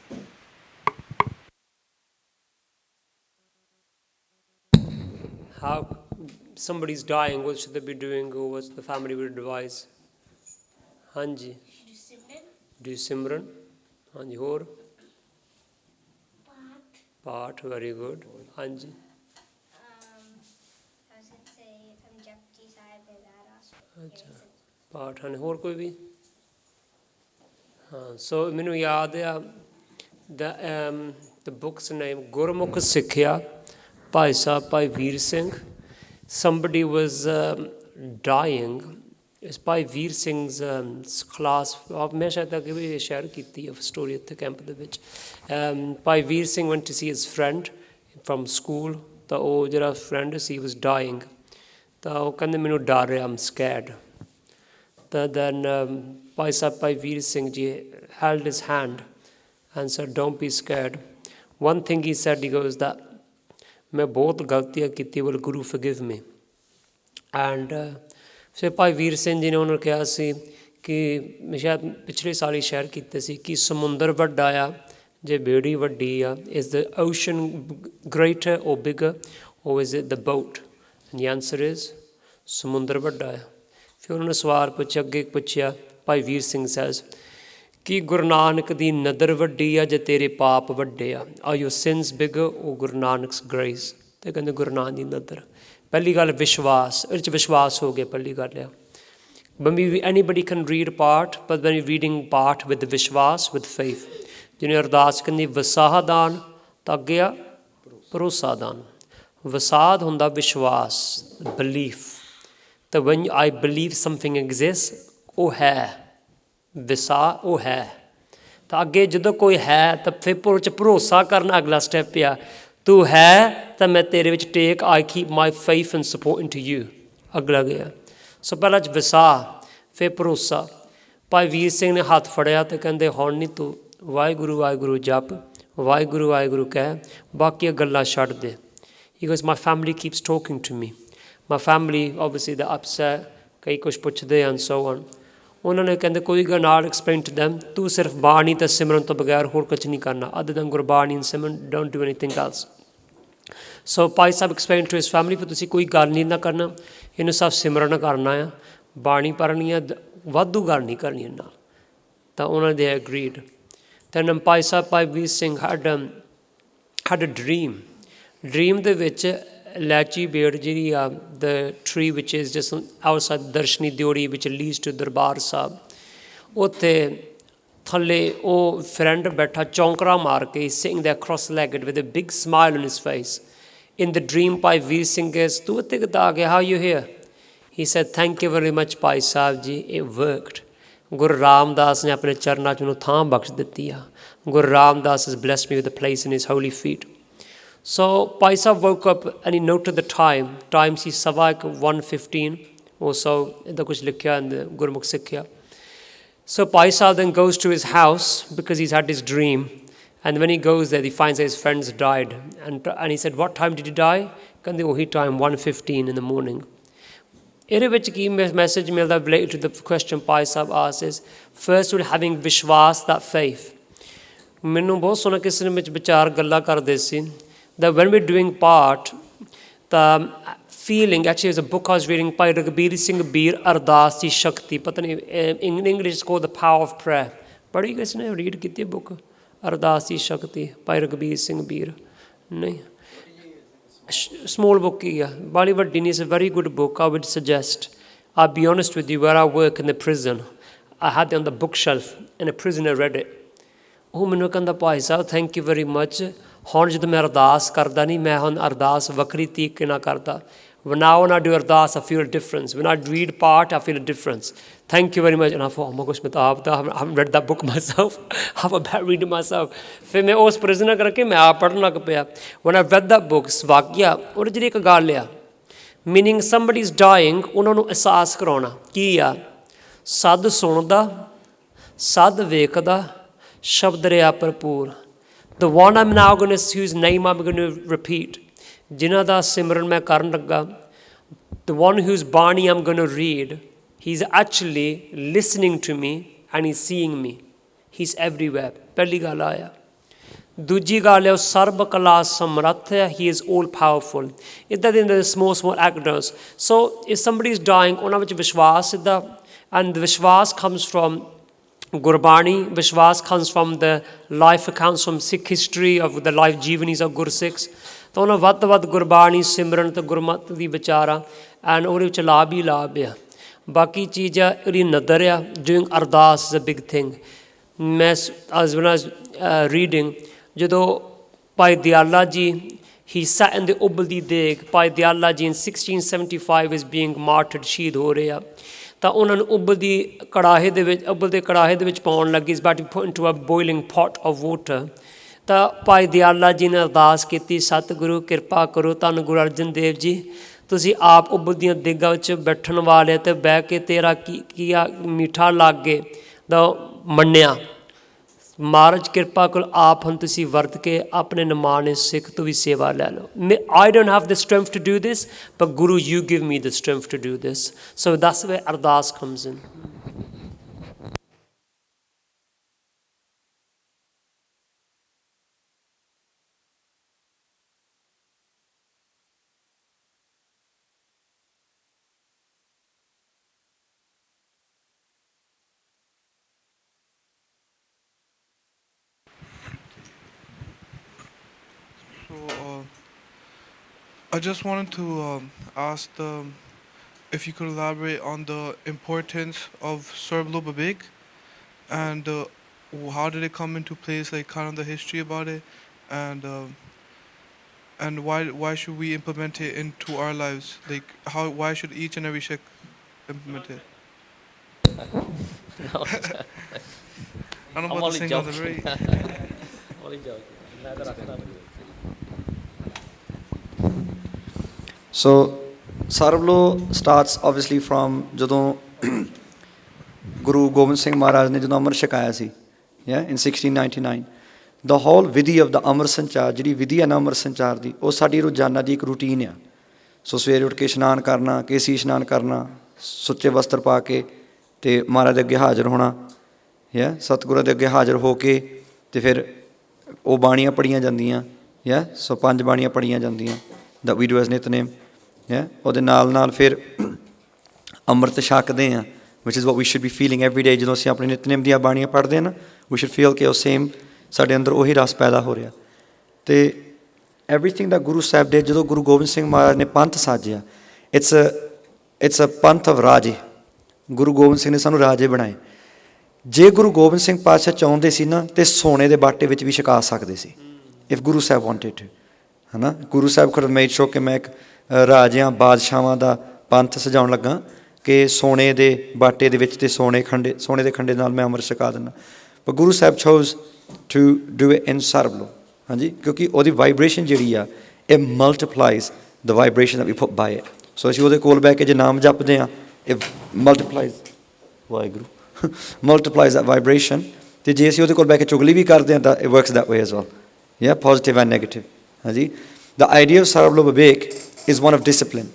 [SPEAKER 2] How somebody's dying, what should they be doing, or what the family would advise? Hanji. Do Simran. Hanji, ਹੋਰ? Part, very good. Hanji.
[SPEAKER 5] I should say from Japji Sahib Vizara.
[SPEAKER 2] ਅੱਛਾ, ਪਾਠ ਹਨ, ਹੋਰ ਕੋਈ ਵੀ? ਹਾਂ, ਸੋ ਮੈਨੂੰ ਯਾਦ ਆ the book's name, ਗੁਰਮੁਖ ਸਿੱਖਿਆ, Bhai Sahib Bhai Vir Singh. Somebody was dying. It's Bhai Vir ਸਿੰਘ's class. ਮੈਂ ਸ਼ਾਇਦ ਅੱਗੇ ਵੀ ਸ਼ੇਅਰ ਕੀਤੀ ਹੈ ਸਟੋਰੀ ਉੱਥੇ ਕੈਂਪ ਦੇ ਵਿੱਚ. Bhai Vir Singh went to see his friend from school. ਤਾਂ ਉਹ ਜਿਹੜਾ friend ਸੀ was dying. ਤਾਂ ਉਹ ਕਹਿੰਦੇ ਮੈਨੂੰ ਡਰ ਰਿਹਾ, I'm scared. ਤਾਂ then Bhai Sahib Bhai Vir Singh ji held his hand and said, don't be scared. One thing he said, he goes that ਮੈਂ ਬਹੁਤ ਗਲਤੀਆਂ ਕੀਤੀ, will Guru forgive me. And ਫਿਰ ਭਾਈ ਵੀਰ ਸਿੰਘ ਜੀ ਨੇ ਉਹਨਾਂ ਨੂੰ ਕਿਹਾ ਸੀ ਕਿ ਮੈਂ ਸ਼ਾਇਦ ਪਿਛਲੇ ਸਾਲ ਹੀ ਸ਼ੇਅਰ ਕੀਤੇ ਸੀ ਕਿ ਸਮੁੰਦਰ ਵੱਡਾ ਆ ਜੇ ਬੇੜੀ ਵੱਡੀ ਆ, is the ocean greater or bigger, or is it the boat? And the answer is ਸਮੁੰਦਰ ਵੱਡਾ ਆ. ਫਿਰ ਉਹਨਾਂ ਨੇ ਸਵਾਲ ਪੁੱਛਿਆ, ਅੱਗੇ ਪੁੱਛਿਆ, ਭਾਈ ਵੀਰ ਸਿੰਘ says ਕਿ ਗੁਰੂ ਨਾਨਕ ਦੀ ਨਦਰ ਵੱਡੀ ਆ ਜੇ ਤੇਰੇ ਪਾਪ ਵੱਡੇ ਆ, are your sins bigger or Guru ਨਾਨਕ's grace? ਤੇ ਕਹਿੰਦੇ ਗੁਰੂ ਨਾਨਕ ਦੀ ਨਦਰ. ਪਹਿਲੀ ਗੱਲ ਵਿਸ਼ਵਾਸ, ਇਹਦੇ 'ਚ ਵਿਸ਼ਵਾਸ ਹੋ ਗਿਆ ਪਹਿਲੀ ਗੱਲ ਆ. Anybody can read part, but when you're reading part with the ਵਿਸ਼ਵਾਸ, with faith. ਜਿਹਨੇ ਅਰਦਾਸ ਕਰਨੀ ਵਸਾਹ ਦਾਨ ਤਾਂ ਅੱਗੇ ਆ ਭਰੋਸਾ ਦਾਨ। ਵਸਾਦ ਹੁੰਦਾ ਵਿਸ਼ਵਾਸ, ਬਲੀਫ। ਤਾਂ when I believe something exists, ਉਹ ਹੈ, ਵਿਸਾ ਉਹ ਹੈ। ਤਾਂ ਅੱਗੇ ਜਦੋਂ ਕੋਈ ਹੈ ਤਾਂ ਫਿਰ ਉਹ 'ਚ ਭਰੋਸਾ ਕਰਨਾ ਅਗਲਾ ਸਟੈਪ ਆ। ਤੂੰ ਹੈ ਤਾਂ ਮੈਂ ਤੇਰੇ ਵਿੱਚ ਟੇਕ, I keep my faith and support into you, ਅਗਲਾ ਗਿਆ। ਸੋ ਪਹਿਲਾਂ 'ਚ ਵਿਸਾ, ਫਿਰ ਭਰੋਸਾ। ਭਾਈ ਵੀਰ ਸਿੰਘ ਨੇ ਹੱਥ ਫੜਿਆ ਅਤੇ ਕਹਿੰਦੇ ਹੁਣ ਨਹੀਂ ਤੂੰ ਵਾਹਿਗੁਰੂ ਵਾਹਿਗੁਰੂ ਜਪ, ਵਾਹਿਗੁਰੂ ਵਾਹਿਗੁਰੂ ਕਹਿ, ਬਾਕੀਆਂ ਗੱਲਾਂ ਛੱਡ ਦੇ। He goes, my family keeps talking to me. My family, obviously, they're upset. ਕਈ ਕੁਛ ਪੁੱਛਦੇ and so on. ਉਹਨਾਂ ਨੇ ਕਹਿੰਦੇ ਕੋਈ ਗੱਲ ਨਾਲ explain to them, ਤੂੰ ਸਿਰਫ ਬਾਣੀ ਅਤੇ ਸਿਮਰਨ ਤੋਂ ਬਗੈਰ ਹੋਰ ਕੁਝ ਨਹੀਂ ਕਰਨਾ, other than Gurbani and Simran, don't do anything else. So Bhai Sahib explained to his family, ਫਿਰ ਤੁਸੀਂ ਕੋਈ ਗੱਲ ਨਹੀਂ ਨਾ ਕਰਨਾ, ਇਹਨੂੰ ਸਭ ਸਿਮਰਨ ਕਰਨਾ ਆ, ਬਾਣੀ ਪੜ੍ਹਨੀ ਆ, ਵਾਧੂ ਗੱਲ ਨਹੀਂ ਕਰਨੀ ਇਹਨਾਂ ਨਾਲ। ਤਾਂ ਉਹਨਾਂ ਦੇ agreed. Then Bhai Sahib, Bhai Vir Singh had a dream ਦੇ ਵਿੱਚ ਲੈਚੀ ਬੇੜ ਜਿਹੜੀ ਆ, the tree which is just outside Darshani Deori which leads to Darbar Sahib, ਉੱਥੇ ਥੱਲੇ ਉਹ ਫਰੈਂਡ ਬੈਠਾ ਚੌਂਕਰਾ ਮਾਰ ਕੇ, sitting there cross-legged with a big smile on his face. In the dream, Bhai Vir Singh goes, ਤੂੰ ਇੱਥੇ ਕਿੱਦਾਂ ਆ ਗਿਆ, how you here? He said, thank you very much Bhai Sahib ji, it worked. Guru Ramdas ਨੇ ਆਪਣੇ ਚਰਨਾਂ 'ਚ ਉਹਨੂੰ ਥਾਂ ਬਖਸ਼ ਦਿੱਤੀ ਆ। Guru Ramdas has blessed me with a place in his holy feet. So Bhai Sahib woke up and he noted the time C 1:15 or so, ਇੱਦਾਂ ਕੁਛ ਲਿਖਿਆ ਗੁਰਮੁਖ ਸਿੱਖਿਆ। So Bhai Sahib then goes to his house because he's had his dream, and when he goes there he finds that his friends died, and he said, what time did he die? ਕਹਿੰਦੇ ਉਹੀ time 1:15 in the morning. ਇਹਦੇ ਵਿੱਚ ਕੀ message ਮਿਲਦਾ related to the question Bhai Sahib asked is, first we're having ਵਿਸ਼ਵਾਸ, that faith. ਮੈਨੂੰ ਬਹੁਤ ਸੋਹਣਾ ਕਿਸੇ ਨੇ ਵਿੱਚ ਵਿਚਾਰ ਗੱਲਾਂ ਕਰਦੇ ਸੀ that when we're doing part, the feeling, actually there's a book I was reading by Raghuveer Singh Beer, Ardas Di Shakti, pata nahi, in English it's called The Power of Prayer. Padhi kis ne read ਕੀਤੀ book Ardas Di Shakti by Raghuveer Singh Beer? nahi, small book hi hai, bali vaddi nahi, it's a very good book. I would suggest, I'll be honest with you, where I work in the prison, I had it on the bookshelf and a prisoner read it. ਉਹ ਮੈਨੂੰ ਕਹਿੰਦਾ Bhai Sahib thank you very much, ਹੁਣ ਜਦੋਂ ਮੈਂ ਅਰਦਾਸ ਕਰਦਾ ਨਹੀਂ, ਮੈਂ ਹੁਣ ਅਰਦਾਸ ਵੱਖਰੀ ਤਰੀਕੇ ਨਾਲ ਕਰਦਾ। Now when I do ਅਰਦਾਸ I feel a difference. When I read part I feel a difference. Thank you very much. And I thought, oh my gosh, I haven't read that book myself. I'm about reading myself. ਫਿਰ ਮੈਂ ਉਸ prisoner ਕਰਕੇ ਮੈਂ ਆਪ ਪੜ੍ਹਨ ਲੱਗ ਪਿਆ। When I read that book, ਵਾਕਿਆ ਉਹਦੇ ਜਿਹੜੀ ਇੱਕ ਗੱਲ ਆ, meaning somebody is dying, ਉਹਨਾਂ ਨੂੰ ਅਹਿਸਾਸ ਕਰਾਉਣਾ ਕੀ ਆ, ਸੱਦ ਸੁਣਦਾ, ਸੱਦ ਵੇਖਦਾ, ਸ਼ਬਦ ਰਿਹਾ ਭਰਪੂਰ। The one I'm now going to, whose name I'm going to repeat, ਜਿਨ੍ਹਾਂ ਦਾ ਸਿਮਰਨ ਮੈਂ ਕਰਨ ਲੱਗਾ, the one whose ਬਾਣੀ I'm going to read, he's actually listening to me and he's seeing me. He's everywhere. ਪਹਿਲੀ ਗੱਲ ਆਇਆ। ਦੂਜੀ ਗੱਲ ਹੈ ਉਹ ਸਰਬ ਕਲਾ ਸਮਰੱਥ ਹੈ, he is all powerful. ਇੱਦਾਂ ਦੇ small actors. So if somebody is dying, ਉਹਨਾਂ ਵਿੱਚ ਵਿਸ਼ਵਾਸ ਇੱਦਾਂ, and ਵਿਸ਼ਵਾਸ comes from Gurbani, Vishwas comes from the life accounts from Sikh history of the life jeevanies of Gursikhs. ਤਾਂ ਉਹਨਾਂ ਵੱਧ ਤੋਂ ਵੱਧ ਗੁਰਬਾਣੀ ਸਿਮਰਨ ਅਤੇ ਗੁਰਮਤਿ ਦੀ ਵਿਚਾਰ ਆ, ਐਂਡ ਉਹਦੇ ਵਿੱਚ ਲਾਭ ਹੀ ਲਾਭ ਆ। ਬਾਕੀ ਚੀਜ਼ ਆ ਉਹਦੀ ਨਦਰ ਆ, ਡੂਇੰਗ ਅਰਦਾਸ ਇਜ਼ ਅ ਬਿਗ ਥਿੰਗ। ਮੈਂ ਰੀਡਿੰਗ, ਜਦੋਂ ਭਾਈ ਦਿਆਲਾ ਜੀ he sat in the ਉਬਲਦੀ ਦੇਗ, ਭਾਈ ਦਿਆਲਾ ਜੀ in 1675 is being martyred, ਸ਼ਹੀਦ ਹੋ ਰਹੇ ਆ, ਤਾਂ ਉਹਨਾਂ ਨੂੰ ਉਬਲਦੇ ਕੜਾਹੇ ਦੇ ਵਿੱਚ ਪਾਉਣ ਲੱਗੀ, is about to be put into a boiling pot of water. ਤਾਂ ਭਾਈ ਦਿਆਲਾ ਜੀ ਨੇ ਅਰਦਾਸ ਕੀਤੀ, ਸਤਿਗੁਰੂ ਕਿਰਪਾ ਕਰੋ, ਧੰਨ ਗੁਰੂ ਅਰਜਨ ਦੇਵ ਜੀ, ਤੁਸੀਂ ਆਪ ਉਬਲਦੀਆਂ ਦੇਗਾਂ ਵਿੱਚ ਬੈਠਣ ਵਾਲੇ ਅਤੇ ਬਹਿ ਕੇ ਤੇਰਾ ਕੀ ਮਿੱਠਾ ਲਾਗੇ ਦਾ ਮੰਨਿਆ, ਮਹਾਰਾਜ ਕਿਰਪਾ ਕਰੋ, ਆਪ ਹੁਣ ਤੁਸੀਂ ਵਰਤ ਕੇ ਆਪਣੇ ਨਿਮਾਣੇ ਸਿੱਖ ਤੋਂ ਵੀ ਸੇਵਾ ਲੈ ਲਓ। I don't have the strength to do this, but Guru, you give me the strength to do this. So that's where ardas comes in.
[SPEAKER 6] I just wanted to ask if you could elaborate on the importance of Sorblo Babik and how did it come into place, like kind of the history about it, and and why should we implement it into our lives? Like why should each and every Sikh implement it?
[SPEAKER 7] No,
[SPEAKER 6] I don't know
[SPEAKER 7] I'm
[SPEAKER 6] about
[SPEAKER 7] only
[SPEAKER 6] the Singh on the
[SPEAKER 7] joking.
[SPEAKER 6] right.
[SPEAKER 7] only joking. ਮੈਂ ਤਾਂ ਰੱਖਦਾ ਨਹੀਂ।
[SPEAKER 1] So Sarablo starts obviously from ਜਦੋਂ ਗੁਰੂ ਗੋਬਿੰਦ ਸਿੰਘ ਮਹਾਰਾਜ ਨੇ ਜਦੋਂ ਅੰਮ੍ਰਿਤ ਛਕਾਇਆ ਸੀ in 1699 the whole ਵਿਧੀ of the ਅੰਮ੍ਰਿਤ ਸੰਚਾਰ, ਜਿਹੜੀ ਵਿਧੀ ਹੈ ਨਾ ਅੰਮ੍ਰਿਤ ਸੰਚਾਰ ਦੀ, ਉਹ ਸਾਡੀ ਰੋਜ਼ਾਨਾ ਦੀ ਇੱਕ ਰੂਟੀਨ ਆ। ਸੋ ਸਵੇਰੇ ਉੱਠ ਕੇ ਇਸ਼ਨਾਨ ਕਰਨਾ, ਕੇਸੀ ਇਸ਼ਨਾਨ ਕਰਨਾ, ਸੁੱਚੇ ਵਸਤਰ ਪਾ ਕੇ ਅਤੇ ਮਹਾਰਾਜ ਦੇ ਅੱਗੇ ਹਾਜ਼ਰ ਹੋਣਾ, ਸਤਿਗੁਰਾਂ ਦੇ ਅੱਗੇ ਹਾਜ਼ਰ ਹੋ ਕੇ ਅਤੇ ਫਿਰ ਉਹ ਬਾਣੀਆਂ ਪੜ੍ਹੀਆਂ ਜਾਂਦੀਆਂ, ਸੋ 5 ਬਾਣੀਆਂ ਪੜ੍ਹੀਆਂ ਜਾਂਦੀਆਂ that we do as ਨਿਤਨੇਮ, ਉਹਦੇ ਨਾਲ ਨਾਲ ਫਿਰ ਅੰਮ੍ਰਿਤ ਛਕਦੇ ਹਾਂ, which is what we should be feeling every day। ਜਦੋਂ ਅਸੀਂ ਆਪਣੇ ਨਿਤਨੇਮ ਦੀਆਂ ਬਾਣੀਆਂ ਪੜ੍ਹਦੇ ਹਾਂ ਨਾ, we should feel ਕਿ ਉਹ ਸੇਮ ਸਾਡੇ ਅੰਦਰ ਉਹੀ ਰਸ ਪੈਦਾ ਹੋ ਰਿਹਾ। ਅਤੇ everything that ਗੁਰੂ ਸਾਹਿਬ ਦੇ, ਜਦੋਂ ਗੁਰੂ ਗੋਬਿੰਦ ਸਿੰਘ ਮਹਾਰਾਜ ਨੇ ਪੰਥ ਸਾਜਿਆ, it's a ਪੰਥ of ਰਾਜੇ। ਗੁਰੂ ਗੋਬਿੰਦ ਸਿੰਘ ਨੇ ਸਾਨੂੰ ਰਾਜੇ ਬਣਾਏ। ਜੇ ਗੁਰੂ ਗੋਬਿੰਦ ਸਿੰਘ ਪਾਤਸ਼ਾਹ ਚਾਹੁੰਦੇ ਸੀ ਨਾ ਤੇ ਸੋਨੇ ਦੇ ਬਾਟੇ ਵਿੱਚ ਵੀ ਛਕਾ ਸਕਦੇ ਸੀ, if Guru Sahib wanted to, ਹੈ ਨਾ। Guru Sahib could have made sure ਕਿ ਮੈਂ ਇੱਕ ਰਾਜਿਆਂ ਬਾਦਸ਼ਾਹਾਂ ਦਾ ਪੰਥ ਸਜਾਉਣ ਲੱਗਾ ਕਿ ਸੋਨੇ ਦੇ ਬਾਟੇ ਦੇ ਵਿੱਚ ਅਤੇ ਸੋਨੇ ਦੇ ਖੰਡੇ ਨਾਲ ਮੈਂ ਅੰਮ੍ਰਿਤ ਛਕਾ ਦਿੰਦਾ। ਪਰ Guru Sahib chose to do it in Sarbloh, ਹਾਂਜੀ, ਕਿਉਂਕਿ ਉਹਦੀ ਵਾਈਬ੍ਰੇਸ਼ਨ ਜਿਹੜੀ ਆ it multiplies the vibration that we put by it। ਸੋ ਅਸੀਂ ਉਹਦੇ ਕੋਲ ਬਹਿ ਕੇ ਜੇ ਨਾਮ ਜਪਦੇ ਹਾਂ, it multiplies, Waheguru multiplies that vibration। ਅਤੇ ਜੇ ਅਸੀਂ ਉਹਦੇ ਕੋਲ ਬਹਿ ਕੇ ਚੁਗਲੀ ਵੀ ਕਰਦੇ ਹਾਂ ਤਾਂ it works that way as well, positive and negative, ਹਾਂਜੀ। the idea of Sarbloh Vivek is one of discipline।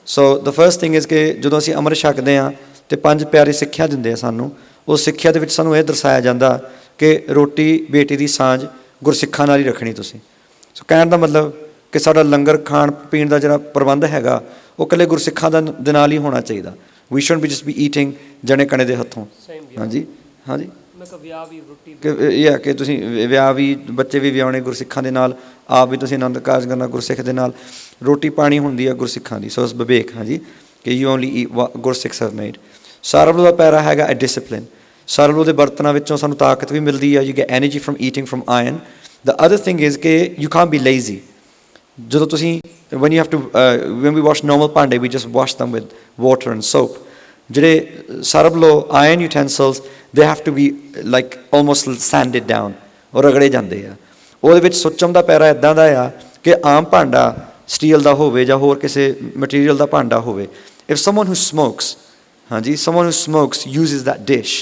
[SPEAKER 1] so the first thing is ਕਿ ਜਦੋਂ ਅਸੀਂ ਅੰਮ੍ਰਿਤ ਛਕਦੇ ਹਾਂ ਅਤੇ 5 ਪਿਆਰੀ ਸਿੱਖਿਆ ਦਿੰਦੇ ਆ ਸਾਨੂੰ, ਉਸ ਸਿੱਖਿਆ ਦੇ ਵਿੱਚ ਸਾਨੂੰ ਇਹ ਦਰਸਾਇਆ ਜਾਂਦਾ ਕਿ ਰੋਟੀ ਬੇਟੀ ਦੀ ਸਾਂਝ ਗੁਰਸਿੱਖਾਂ ਨਾਲ ਹੀ ਰੱਖਣੀ ਤੁਸੀਂ। ਸੋ ਕਹਿਣ ਦਾ ਮਤਲਬ ਕਿ ਸਾਡਾ ਲੰਗਰ ਖਾਣ ਪੀਣ ਦਾ ਜਿਹੜਾ ਪ੍ਰਬੰਧ ਹੈਗਾ ਉਹ ਇਕੱਲੇ ਗੁਰਸਿੱਖਾਂ ਦੇ ਨਾਲ ਹੀ ਹੋਣਾ ਚਾਹੀਦਾ। we shouldn't be just be eating ਜਣੇ ਕਣੇ ਦੇ ਹੱਥੋਂ, ਹਾਂਜੀ ਹਾਂਜੀ, ਕਿ ਤੁਸੀਂ ਵਿਆਹ ਵੀ, ਬੱਚੇ ਵੀ ਵਿਆਹੁਣੇ ਗੁਰਸਿੱਖਾਂ ਦੇ ਨਾਲ, ਆਪ ਵੀ ਤੁਸੀਂ ਆਨੰਦ ਕਾਰਜ ਕਰਨਾ ਗੁਰਸਿੱਖ ਦੇ ਨਾਲ, ਰੋਟੀ ਪਾਣੀ ਹੁੰਦੀ ਹੈ ਗੁਰਸਿੱਖਾਂ ਦੀ। ਸੋ ਵਿਵੇਕ, ਹਾਂਜੀ, ਕਿ you only eat what Gursikhs have made. Sarbloh ਦਾ ਪੈਰਾ ਹੈਗਾ a discipline। ਸਰਬਲੋ ਦੇ ਬਰਤਨਾਂ ਵਿੱਚੋਂ ਸਾਨੂੰ ਤਾਕਤ ਵੀ ਮਿਲਦੀ ਹੈ, you get energy from eating from iron. The other thing is ਕਿ ਯੂ ਕਾਂਟ ਬੀ ਲੇਜ਼ੀ। ਜਦੋਂ ਤੁਸੀਂ when you have to when we wash normal ਭਾਂਡੇ, we just wash them with water and soap। ਜਿਹੜੇ Sarbloh iron utensils, they have to be like almost sanded down, ਉਹ ਰਗੜੇ ਜਾਂਦੇ ਆ। ਉਹਦੇ ਵਿੱਚ ਸੁੱਚਮ ਦਾ ਪੈਰਾ ਇੱਦਾਂ ਦਾ ਆ ਕਿ ਆਮ ਭਾਂਡਾ ਸਟੀਲ ਦਾ ਹੋਵੇ ਜਾਂ ਹੋਰ ਕਿਸੇ ਮਟੀਰੀਅਲ ਦਾ ਭਾਂਡਾ ਹੋਵੇ, if someone who smokes, ਹਾਂਜੀ, someone who smokes uses that dish,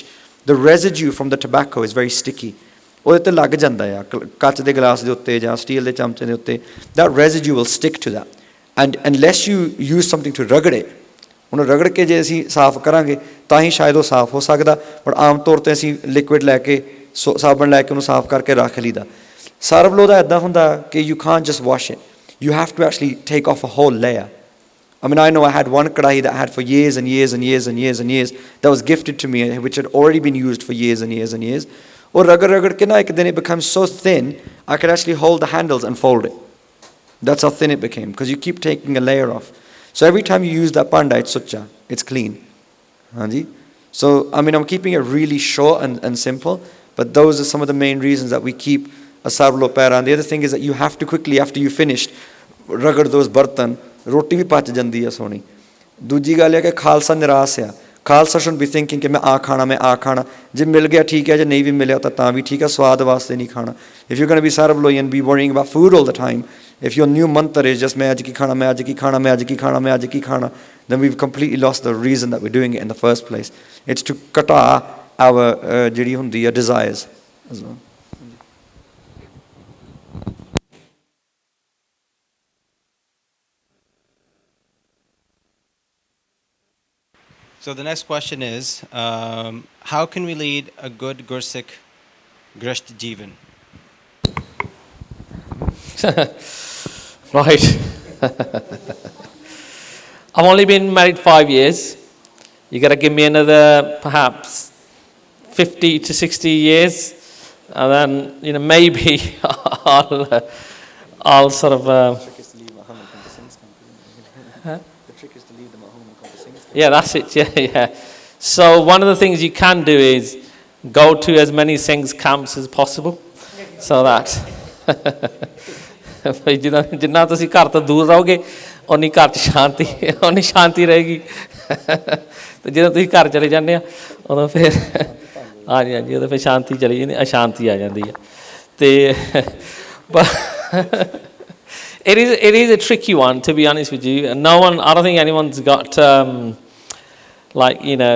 [SPEAKER 1] the residue from the tobacco is very sticky। ਉਹਦੇ 'ਤੇ ਲੱਗ ਜਾਂਦਾ ਆ, ਕੱਚ ਦੇ ਗਲਾਸ ਦੇ ਉੱਤੇ ਜਾਂ ਸਟੀਲ ਦੇ ਚਮਚੇ ਦੇ ਉੱਤੇ, that residue will stick to that, and unless you use something to ਰਗੜ it, ਉਹਨੂੰ ਰਗੜ ਕੇ ਜੇ ਅਸੀਂ ਸਾਫ਼ ਕਰਾਂਗੇ ਤਾਂ ਹੀ ਸ਼ਾਇਦ ਉਹ ਸਾਫ਼ ਹੋ ਸਕਦਾ। ਬਟ ਆਮ ਤੌਰ 'ਤੇ ਅਸੀਂ ਲਿਕੁਇਡ ਲੈ ਕੇ, ਸਾਬਣ ਲੈ ਕੇ ਉਹਨੂੰ ਸਾਫ਼ ਕਰਕੇ ਰੱਖ ਲਈਦਾ। ਸਰਬਲੋ ਦਾ ਇੱਦਾਂ ਹੁੰਦਾ ਕਿ you Kant just wash it, you have to actually take off a whole layer। I mean, I know I had one kadahi that I had for years and years and years and years and years that was gifted to me, which had already been used for years and years and years। Or ragad ke na ek din it becomes so thin I could actually hold the handles and fold it। That's how thin it became, because you keep taking a layer off। So every time you use that panda, it's sucha, it's clean, hanji। So I mean, I'm keeping it really short and simple, but those are some of the main reasons that we keep a sarvlo paira। And the other thing is that you have to quickly, after you finished, ragad those bartan, roti ਵੀ ਪਚ ਜਾਂਦੀ ਆ ਸੋਹਣੀ। ਦੂਜੀ ਗੱਲ ਹੈ ਕਿ ਖਾਲਸਾ ਨਿਰਾਸ਼ ਆ। Khalsa should be thinking ਕਿ ਮੈਂ ਆ ਖਾਣਾ, ਜੇ ਮਿਲ ਗਿਆ ਠੀਕ ਹੈ, ਜੇ ਨਹੀਂ ਵੀ ਮਿਲਿਆ ਤਾਂ ਵੀ ਠੀਕ ਹੈ, ਸਵਾਦ ਵਾਸਤੇ ਨਹੀਂ ਖਾਣਾ। If you going to be Sarblohi and be worrying about food all the time, if your new mantra is just ਮੈਂ ਅੱਜ ਕੀ ਖਾਣਾ, ਮੈਂ ਅੱਜ ਕੀ ਖਾਣਾ, ਮੈਂ ਅੱਜ ਕੀ ਖਾਣਾ, ਮੈਂ ਅੱਜ ਕੀ ਖਾਣਾ, then we've completely lost the reason that we're doing it in the first place। It's to ਘਟਾ our ਜਿਹੜੀ ਹੁੰਦੀ ਆ desires as well।
[SPEAKER 4] So the next question is, how can we lead a good Gursikh Grist Jeevan?
[SPEAKER 7] Right. I've only been married 5 years. You got to give me another perhaps 50 to 60 years, and then maybe I'll sort of. Yeah, that's it. Yeah. So one of the things you can do is go to as many Singhs camps as possible, so that ਵੀ ਜਿੰਨਾ ਤੁਸੀਂ ਘਰ ਤੋਂ ਦੂਰ ਰਹੋਗੇ ਓਨੀ ਘਰ 'ਚ ਸ਼ਾਂਤੀ ਰਹੇਗੀ। ਤੇ ਜਦੋਂ ਤੁਸੀਂ ਘਰ ਚਲੇ ਜਾਂਦੇ ਆ ਉਦੋਂ ਫਿਰ ਹਾਂਜੀ ਹਾਂਜੀ ਉਦੋਂ ਫਿਰ ਸ਼ਾਂਤੀ ਚਲੀ ਜਾਂਦੀ, ਅਸ਼ਾਂਤੀ ਆ ਜਾਂਦੀ ਆ। ਤੇ it is a tricky one, to be honest with you. No one, I don't think anyone's got like, you know,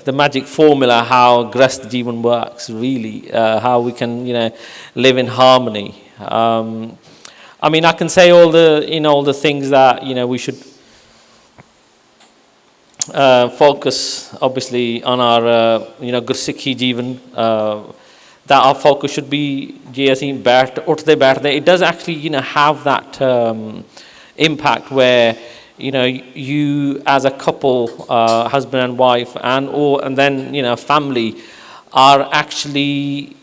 [SPEAKER 7] the magic formula how Grest Jeevan works, really, how we can, you know, live in harmony. I mean, I can say all the things that, you know, we should focus obviously on our you know, Gursikhi Jeevan, that our focus should be je assi uthde baiठਦੇ, it does actually, you know, have that impact where, you know, you as a couple, husband and wife, and then, you know, family are actually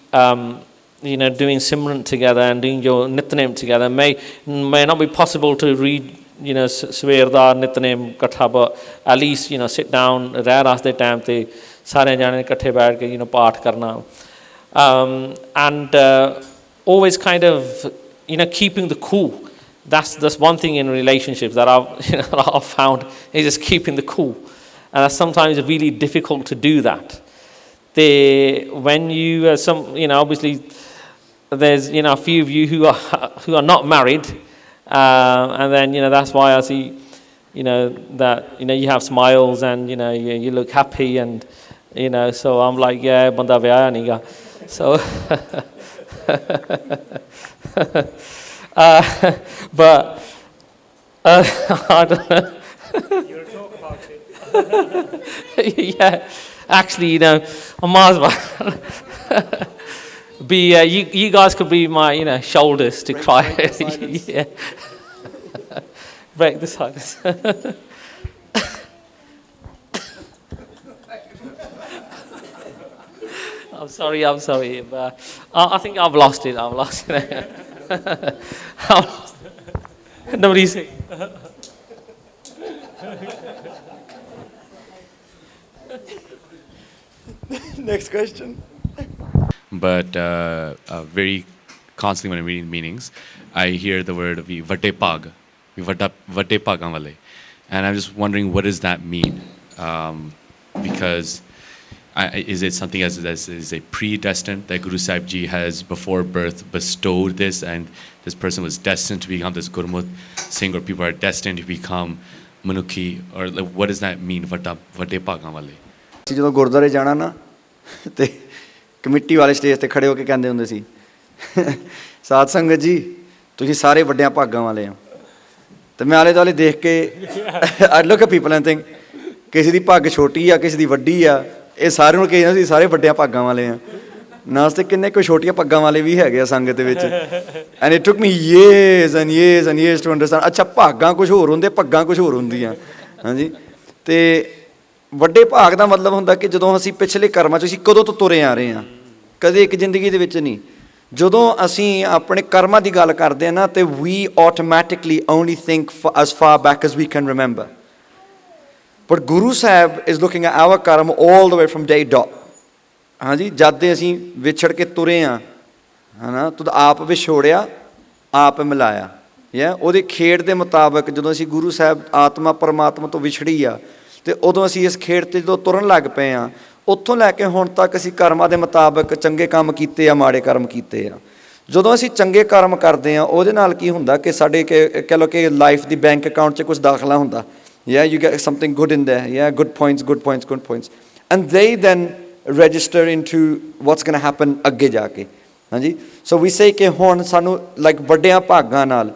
[SPEAKER 7] you know, doing Simran together and doing your Nitnem together. May not be possible to read, you know, Swer da Nitnem katha, but at least, you know, sit down ਰਹਿ ਰਾਸ ਦੇ time ਤੇ ਸਾਰੇ ਜਾਣੇ ਇਕੱਠੇ ਬੈਠ ਕੇ, you know, ਪਾਠ ਕਰਨਾ, and always kind of, you know, keeping the cool. That's one thing in relationships that I've found, is just keeping the cool, and that's sometimes really difficult to do that. When you you know, obviously there's, you know, a few of you who are not married, and then, you know, that's why I see, you know, that, you know, you have smiles and, you know, you look happy, and, you know, so I'm like, yeah, banda vyaya nahi ga, so but I don't know.
[SPEAKER 2] You'll talk about it.
[SPEAKER 7] Yeah, actually, you know, I might as well be you guys could be my, you know, shoulders to cry. Yeah. Break the silence. I'm sorry, but I think I've lost it. I've lost it. Nobody's saying.
[SPEAKER 1] Next question.
[SPEAKER 8] But very constantly when I'm reading meanings, I hear the word vate pag, vate pagan wale, and I'm just wondering, what does that mean? Because is it something as is a predestined, that Guru Sahib Ji has before birth bestowed this, and this person was destined to become this Gurmukh Singh, or people are destined to become Manukhi, or like, what does that mean, vate pagan wale?
[SPEAKER 1] ਜਦੋਂ ਗੁਰਦੁਆਰੇ ਜਾਣਾ ਨਾ, ਤੇ committee ਵਾਲੇ stage ਤੇ ਖੜੇ ਹੋ ਕੇ ਕਹਿੰਦੇ ਹੁੰਦੇ ਸੀ, ਸਾਧ ਸੰਗਤ ਜੀ ਤੁਸੀਂ ਸਾਰੇ ਵੱਡਿਆਂ ਭਾਗਾਂ ਵਾਲੇ ਹੋ। ਤੇ ਮੈਂ ਆਲੇ ਦੁਆਲੇ ਦੇਖ ਕੇ I look at people and think, ਕਿਸੇ ਦੀ ਪੱਗ ਛੋਟੀ ਆ, ਕਿਸੇ ਦੀ ਵੱਡੀ ਆ, ਇਹ ਸਾਰਿਆਂ ਨੂੰ ਕਹਿੰਦੇ ਸੀ ਸਾਰੇ ਵੱਡਿਆਂ ਭਾਗਾਂ ਵਾਲੇ ਆ। ਨਾਸ ਤੇ ਕਿੰਨੇ ਕੋਈ ਛੋਟੀਆਂ ਪੱਗਾਂ ਵਾਲੇ ਵੀ ਹੈਗੇ ਆ ਸੰਗਤ ਦੇ ਵਿੱਚ। ਐਂਡ ਇਟ ਟੁੱਕ ਮੀ years and years and years to understand, ਅੱਛਾ ਭਾਗਾਂ ਕੁਛ ਹੋਰ ਹੁੰਦੇ, ਪੱਗਾਂ ਕੁਛ ਹੋਰ ਹੁੰਦੀਆਂ। ਹਾਂਜੀ, ਤੇ ਵੱਡੇ ਭਾਗ ਦਾ ਮਤਲਬ ਹੁੰਦਾ ਕਿ ਜਦੋਂ ਅਸੀਂ ਪਿਛਲੇ ਕਰਮਾਂ 'ਚ, ਅਸੀਂ ਕਦੋਂ ਤੋਂ ਤੁਰੇ ਆ ਰਹੇ ਹਾਂ, ਕਦੇ ਇੱਕ ਜ਼ਿੰਦਗੀ ਦੇ ਵਿੱਚ ਨਹੀਂ। ਜਦੋਂ ਅਸੀਂ ਆਪਣੇ ਕਰਮਾਂ ਦੀ ਗੱਲ ਕਰਦੇ ਹਾਂ ਨਾ, ਤੇ we automatically only think for as far back as we can remember. But Guru Sahib is looking at our karma all the way from day dot. ਹਾਂਜੀ, ਜਦ ਦੇ ਅਸੀਂ ਵਿਛੜ ਕੇ ਤੁਰੇ ਹਾਂ, ਹੈ ਨਾ, ਤੂੰ ਆਪ ਵਿਛੋੜਿਆ ਆਪ ਮਿਲਾਇਆ, ਜਾਂ ਉਹਦੇ ਖੇਡ ਦੇ ਮੁਤਾਬਕ ਜਦੋਂ ਅਸੀਂ ਗੁਰੂ ਸਾਹਿਬ ਆਤਮਾ ਪਰਮਾਤਮਾ ਤੋਂ ਵਿਛੜੀ ਆ, ਅਤੇ ਉਦੋਂ ਅਸੀਂ ਇਸ ਖੇਡ 'ਤੇ ਜਦੋਂ ਤੁਰਨ ਲੱਗ ਪਏ ਹਾਂ, ਉੱਥੋਂ ਲੈ ਕੇ ਹੁਣ ਤੱਕ ਅਸੀਂ ਕਰਮਾਂ ਦੇ ਮੁਤਾਬਕ ਚੰਗੇ ਕੰਮ ਕੀਤੇ ਆ, ਮਾੜੇ ਕਰਮ ਕੀਤੇ ਆ। ਜਦੋਂ ਅਸੀਂ ਚੰਗੇ ਕਰਮ ਕਰਦੇ ਹਾਂ, ਉਹਦੇ ਨਾਲ ਕੀ ਹੁੰਦਾ ਕਿ ਸਾਡੇ ਕਹਿ ਲਓ ਕਿ ਲਾਈਫ ਦੀ ਬੈਂਕ ਅਕਾਊਂਟ 'ਚ ਕੁਛ ਦਾਖਲਾ ਹੁੰਦਾ, ਜਾਂ you get something good in there, ਜਾਂ good points and they then register into what's going to happen ਅੱਗੇ ਜਾ ਕੇ। ਹਾਂਜੀ, ਸੋ ਵੀ ਸੇ ਕਿ ਹੁਣ ਸਾਨੂੰ ਲਾਈਕ ਵੱਡਿਆਂ ਭਾਗਾਂ ਨਾਲ,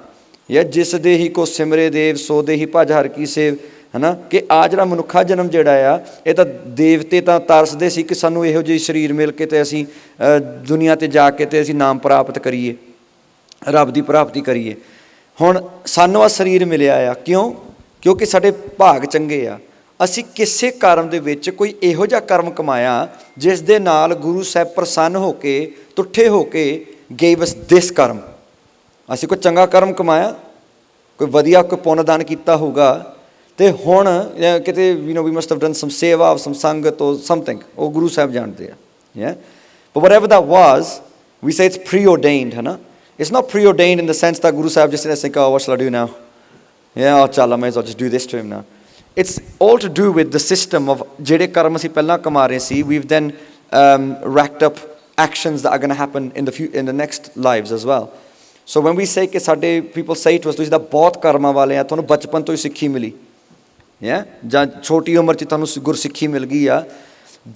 [SPEAKER 1] ਜਾਂ ਜਿਸ ਦੇ ਹੀ ਕੋ ਸਿਮਰੇ ਦੇਵ ਸੋ ਦੇ ਹੀ ਭਜ ਹਰਿ ਕੀ ਸੇਵ, ਹੈ ਨਾ, ਕਿ ਆਹ ਜਿਹੜਾ ਮਨੁੱਖਾ ਜਨਮ ਜਿਹੜਾ ਆ, ਇਹ ਤਾਂ ਦੇਵਤੇ ਤਾਂ ਤਰਸਦੇ ਸੀ ਕਿ ਸਾਨੂੰ ਇਹੋ ਜਿਹੀ ਸਰੀਰ ਮਿਲ ਕੇ ਅਤੇ ਅਸੀਂ ਦੁਨੀਆ 'ਤੇ ਜਾ ਕੇ ਅਤੇ ਅਸੀਂ ਨਾਮ ਪ੍ਰਾਪਤ ਕਰੀਏ, ਰੱਬ ਦੀ ਪ੍ਰਾਪਤੀ ਕਰੀਏ। ਹੁਣ ਸਾਨੂੰ ਆਹ ਸਰੀਰ ਮਿਲਿਆ ਆ, ਕਿਉਂ? ਕਿਉਂਕਿ ਸਾਡੇ ਭਾਗ ਚੰਗੇ ਆ। ਅਸੀਂ ਕਿਸੇ ਕਰਮ ਦੇ ਵਿੱਚ ਕੋਈ ਇਹੋ ਜਿਹਾ ਕਰਮ ਕਮਾਇਆ ਜਿਸ ਦੇ ਨਾਲ ਗੁਰੂ ਸਾਹਿਬ ਪ੍ਰਸੰਨ ਹੋ ਕੇ, ਤੁੱਠੇ ਹੋ ਕੇ ਗੇਵ ਅਸ ਦਿਸ ਕਰਮ। ਅਸੀਂ ਕੋਈ ਚੰਗਾ ਕਰਮ ਕਮਾਇਆ, ਕੋਈ ਵਧੀਆ ਕੋਈ ਪੁੰਨ ਦਾਨ ਕੀਤਾ ਹੋਊਗਾ, ਅਤੇ ਹੁਣ ਕਿਤੇ you know we must have done some seva, some ਸੰਗਤ ਔਰ ਸਮਥਿੰਗ, ਉਹ ਗੁਰੂ ਸਾਹਿਬ ਜਾਣਦੇ ਆ। But whatever that was, we say it's pre ordained, ਹੈ ਨਾ, It's not preordained in the sense that Guru Sahib just says, oh, what shall I do now? Yeah, oh, chal, I may as well just do this to him now. It's all to do with the system of ਜਿਹੜੇ ਕਰਮ ਅਸੀਂ ਪਹਿਲਾਂ ਕਮਾ ਰਹੇ ਸੀ, we've then racked up actions that are going to happen in the next lives as well. So when we say ਕਿ ਸਾਡੇ people say to us, ਤੁਸੀਂ ਤਾਂ ਬਹੁਤ ਕਰਮਾਂ ਵਾਲੇ ਆ, ਤੁਹਾਨੂੰ ਬਚਪਨ ਤੋਂ ਹੀ ਸਿੱਖੀ ਮਿਲੀ, yeah, ਜਾਂ ਛੋਟੀ ਉਮਰ 'ਚ ਤੁਹਾਨੂੰ ਗੁਰਸਿੱਖੀ ਮਿਲ ਗਈ ਆ,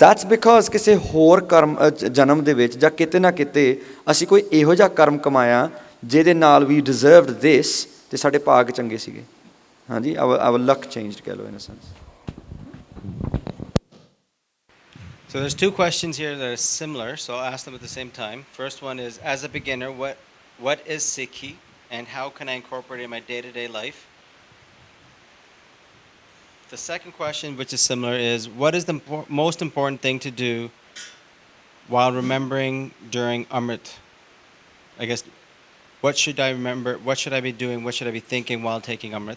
[SPEAKER 1] that's because ਕਿਸੇ ਹੋਰ ਕਰਮ ਜਨਮ ਦੇ ਵਿੱਚ ਜਾਂ ਕਿਤੇ ਨਾ ਕਿਤੇ ਅਸੀਂ ਕੋਈ ਇਹੋ ਜਿਹਾ ਕਰਮ ਕਮਾਇਆ ਜਿਹਦੇ ਨਾਲ we deserved this ਤੇ ਸਾਡੇ ਭਾਗ ਚੰਗੇ ਸੀਗੇ. ਹਾਂਜੀ, our luck changed, ਕਹਿ ਲਓ, in a sense.
[SPEAKER 4] So there's two questions here that are similar, so I'll ask them at the same time. First one is, as a beginner, what is Sikhi and how can I incorporate it in my day-to-day life? The second question, which is similar, is what is the most important thing to do while remembering during Amrit? I guess, what should I remember, what should I be doing, what should I be thinking while taking Amrit?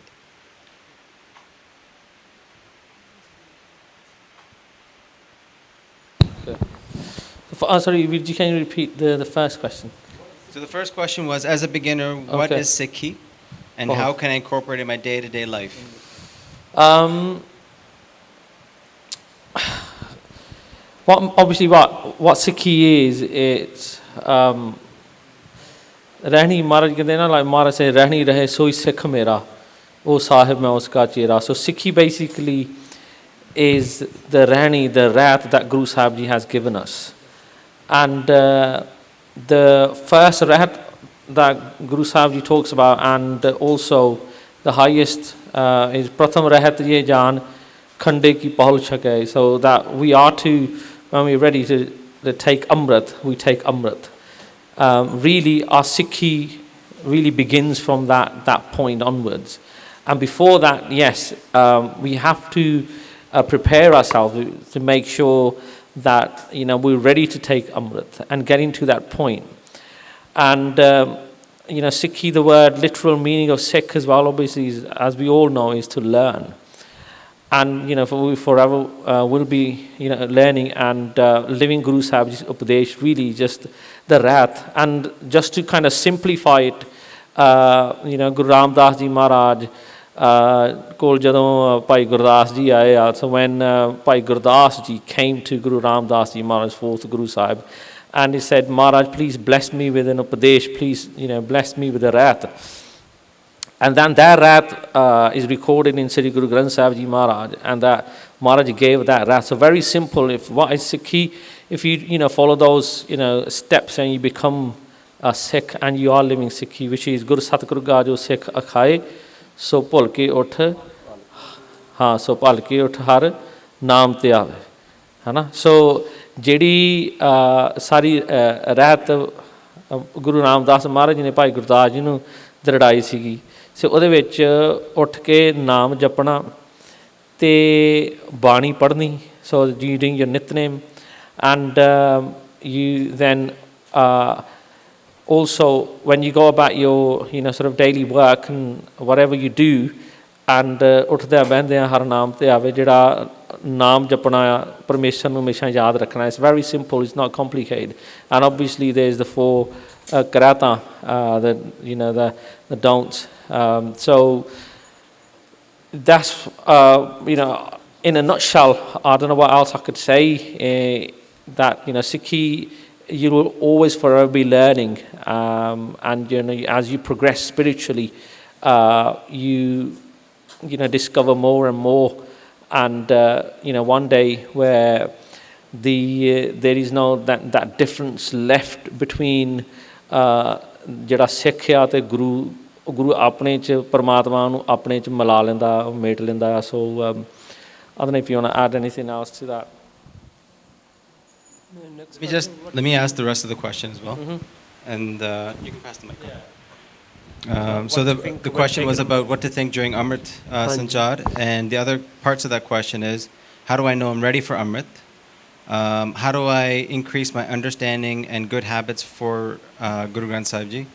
[SPEAKER 7] Sorry, can you repeat the first question?
[SPEAKER 4] So the first question was, as a beginner, what is Sikhi and how can I incorporate it in my day-to-day life?
[SPEAKER 7] Obviously what Sikhi is, it's रहनी महाराज कहते हैं ना, like महाराज say रहनी रहे सोई सिख मेरा, ओ साहिब मैं उसका चेहरा. So Sikhi basically is the रहनी, the rahat that Guru Sahib Ji has given us. And the first rahat that Guru Sahib Ji talks about, and also the highest is pratham rahat ye jaan khande ki pahul chake. So that we are to, when we're ready to take Amrit, we take Amrit. Really our Sikhi really begins from that point onwards. And before that, yes, we have to prepare ourselves to make sure that, you know, we're ready to take Amrit and getting to that point. And you know, Sikhi, the word, literal meaning of Sikh as well, obviously, is, as we all know, is to learn. And you know, we forever will be, you know, learning and living Guru Sahib's Upadesh, really just the rahat. And just to kind of simplify it, you know, Guru Ramdas Ji Maharaj ਕੋਲ ਜਦੋਂ ਭਾਈ ਗੁਰਦਾਸ ਜੀ ਆਏ ਆ, so when Bhai Gurdas ji came to Guru Ramdas Ji Maharaj, fourth Guru Sahib, and he said, Maharaj, please bless me with an Upadesh, please, you know, bless me with a rahat. And then that rahat is recorded in Sri Guru Granth Sahib Ji Maharaj, and that Maharaj gave that rahat. So very simple. If what is Sikhi, if you know, follow those, you know, steps, and you become a Sikh and you are living Sikhi, which is Guru Satguru Gajo Sikh Akhaye, ਸੋ ਭੁੱਲ ਕੇ ਉੱਠ, ਹਾਂ ਸੋ ਭੁੱਲ ਕੇ ਉੱਠ ਹਰ ਨਾਮ ਤੇ ਆਵੇ, ਹੈ ਨਾ. ਸੋ ਜਿਹੜੀ ਸਾਰੀ ਰਹਿਤ ਗੁਰੂ ਰਾਮਦਾਸ ਮਹਾਰਾਜ ਜੀ ਨੇ ਭਾਈ ਗੁਰਦਾਸ ਜੀ ਨੂੰ ਦਰੜਾਈ ਸੀਗੀ, ਸੋ ਉਹਦੇ ਵਿੱਚ ਉੱਠ ਕੇ ਨਾਮ ਜਪਣਾ ਅਤੇ ਬਾਣੀ ਪੜ੍ਹਨੀ, ਸੋ reading your Nitnem, and you then also when you go about your, you know, sort of daily work and whatever you do, and ਉੱਠਦਿਆਂ ਬਹਿੰਦਿਆਂ ਹਰ ਨਾਮ ਤੇ ਆਵੇ, ਜਿਹੜਾ ਨਾਮ ਜਪਣਾ ਆ ਪਰਮੇਸ਼ਰ ਨੂੰ ਹਮੇਸ਼ਾ ਯਾਦ ਰੱਖਣਾ. It's very simple, it's not complicated. And obviously there's the four karata, the, you know, the don'ts. So that's you know, in a nutshell, I don't know what else I could say, that, you know, Sikhi, you will always forever be learning, and you know, as you progress spiritually, you know, discover more and more, and you know, one day where there is no that difference left between ਜਿਹੜਾ ਸਿੱਖ ਆ ਤੇ ਗੁਰੂ ਆਪਣੇ 'ਚ ਪਰਮਾਤਮਾ ਨੂੰ ਆਪਣੇ 'ਚ ਮਿਲਾ ਲੈਂਦਾ, ਮੇਟ ਲੈਂਦਾ. So I don't know if you want to add anything else to that.
[SPEAKER 4] Let me ask the rest of the question as well, and you can pass the mic. So the question was about what to think during Amrit Sanchar, and the other parts of that question is, how do I know I'm ready for Amrit? How do I increase my understanding and good habits for Guru Granth Sahib Ji?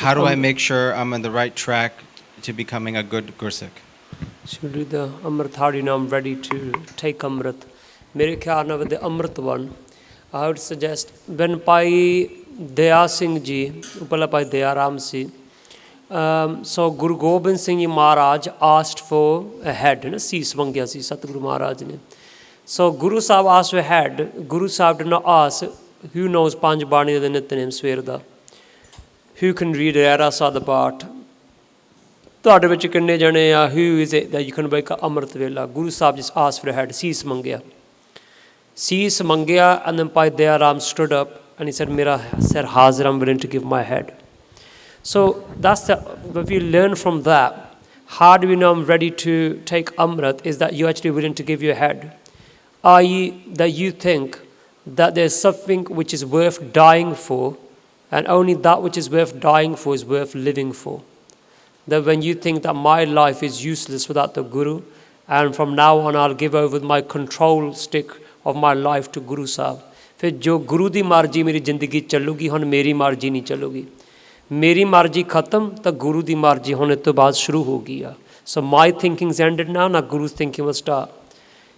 [SPEAKER 4] How do I make sure I'm on the right track to becoming a good Gursikh?
[SPEAKER 2] Should read the Amrit, how do you know I'm ready to take Amrit? ਮੇਰੇ ਖਿਆਲ ਨਾਲ with the Amrit one, I would suggest when Pai Daya Singh ji, Upala Bhai Daya Ram si. So Guru Gobind Singh Ji Maharaj asked for a head, Sees mangya si Satguru Maharaj ne. So Guru Sahib asked for a head. Guru Sahib did not ask who knows Panj Bani da Nitnem Swer da, who can read Rahras the Part. ਤੁਹਾਡੇ ਵਿੱਚ ਕਿੰਨੇ ਜਣੇ ਆ, who is it that you can wake up Amrit Vela? Guru Sahib just asked for a head, Sees mangya. Sees mangya, and then Bhai Daya Ram stood up and he said, Mera sir Hazir, I'm willing to give my head. So that's the, if you learn from that, how do we know I'm ready to take Amrit, is that you're actually willing to give your head. I.e. that you think that there's something which is worth dying for, and only that which is worth dying for is worth living for. That when you think that my life is useless without the Guru, and from now on I'll give over my control stick of my life to Guru Sahib. फिर जो गुरु दी मर्जी मेरी जिंदगी चलूगी, हुण मेरी मर्जी नहीं चलूगी. मेरी मर्जी खत्म तो गुरु दी मर्जी होने तो बाद शुरू हो गई. So my thinking's ended now, now Guru's thinking will start.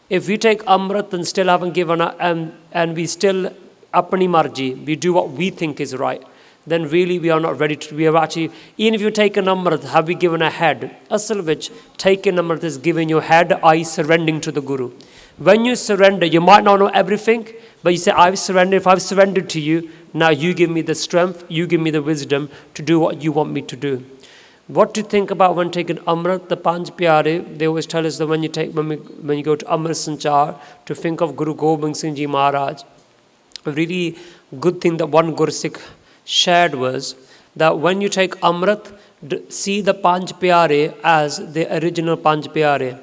[SPEAKER 2] If we take Amrit and still haven't given up, and we still apni marji, we do what we think is right, then really we are not ready to, we have actually, even if you take an Amrit, have we given a head? Asal which, taking Amrit is giving your head, I surrendering to the Guru. When you surrender, you might not know everything, but you say, I've surrendered, if I've surrendered to you, now you give me the strength, you give me the wisdom to do what you want me to do. What to think about when taking Amrit? The Panj Pyare, they always tell us that when you go to Amrit Sanchar, to think of Guru Gobind Singh Ji Maharaj. A really good thing that one Guru Sikh shared was that when you take Amrit, see the Panj Pyare as the original Panj Pyare.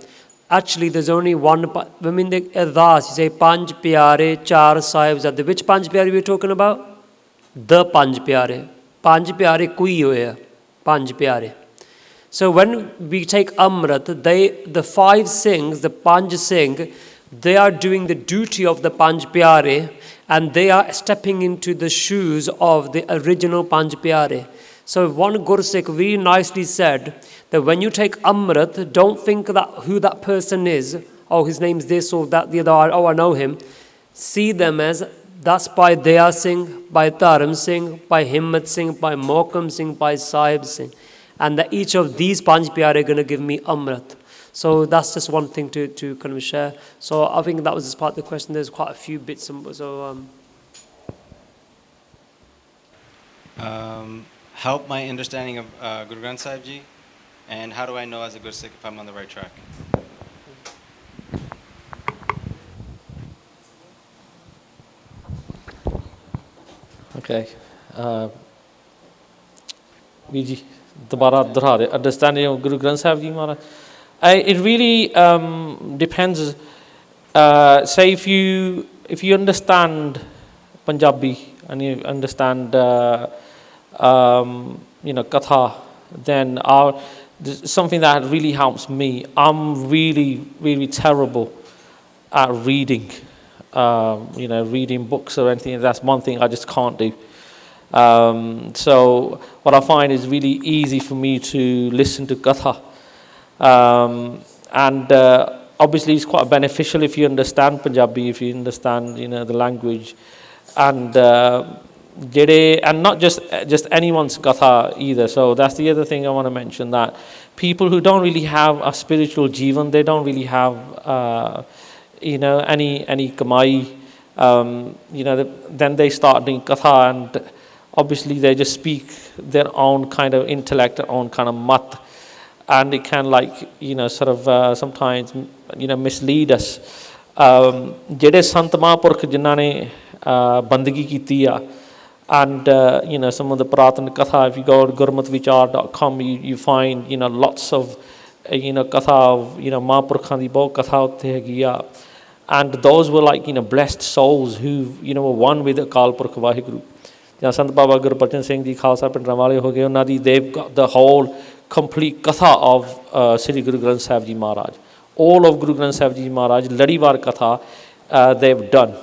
[SPEAKER 2] Actually, there's only one. I mean, the Ardas, you say Panj Pyare, Char Sahibs. Which Panj Pyare we are talking about? The Panj Pyare. Panj Pyare kui hoya. Panj Pyare. So when we take Amrit, the five Singhs, the Panj Singh, they are doing the duty of the Panj Pyare, and they are stepping into the shoes of the original Panj Pyare. So one Guru Sikh very nicely said that when you take Amrit, don't think that who that person is, oh his name's this or that, the other, oh I know him. See them as, that's by Daya Singh, by Dharam Singh, by Himmat Singh, by Mohkam Singh, by Sahib Singh. And that each of these Panj Pyare are going to give me Amrit. So that's just one thing to kind of share. So I think that was just part of the question. There's quite a few bits.
[SPEAKER 4] Help my understanding of Guru Granth Sahib Ji, and how do I know as a Guru Sikh if I'm on the right track?
[SPEAKER 7] Okay. Viji, dobara dohra de. Understanding of Guru Granth Sahib Ji Maharaj. It really depends. Say if you understand Punjabi and you understand katha, then something that really helps me. I'm really, really terrible at reading. Reading books or anything. That's one thing I just can't do. So what I find is really easy for me to listen to katha. Obviously it's quite beneficial if you understand Punjabi, if you understand the language, and not just anyone's katha either. So that's the other thing I want to mention, that people who don't really have a spiritual jivan, they don't really have any kamai, then they start doing katha, and obviously they just speak their own kind of intellect, their own kind of mat, and it can sometimes mislead us. Jede Sant Mahapurkh jinnah ne bandagi kiti a, and some of the Puratan Katha, if you go to gurmatvichar.com, you find lots of katha of Mahapurkhan di bahut katha utte hegi a, and those were blessed souls who were one with Akal Purkh Vaheguru. Sant Baba Gurbachan Singh Ji Khalsa Pindran wale ho gaye, unna di they've got the whole complete katha of Sri Guru Granth Sahib Ji Maharaj. All of Guru Granth Sahib Ji Maharaj Ladiwar katha they've done,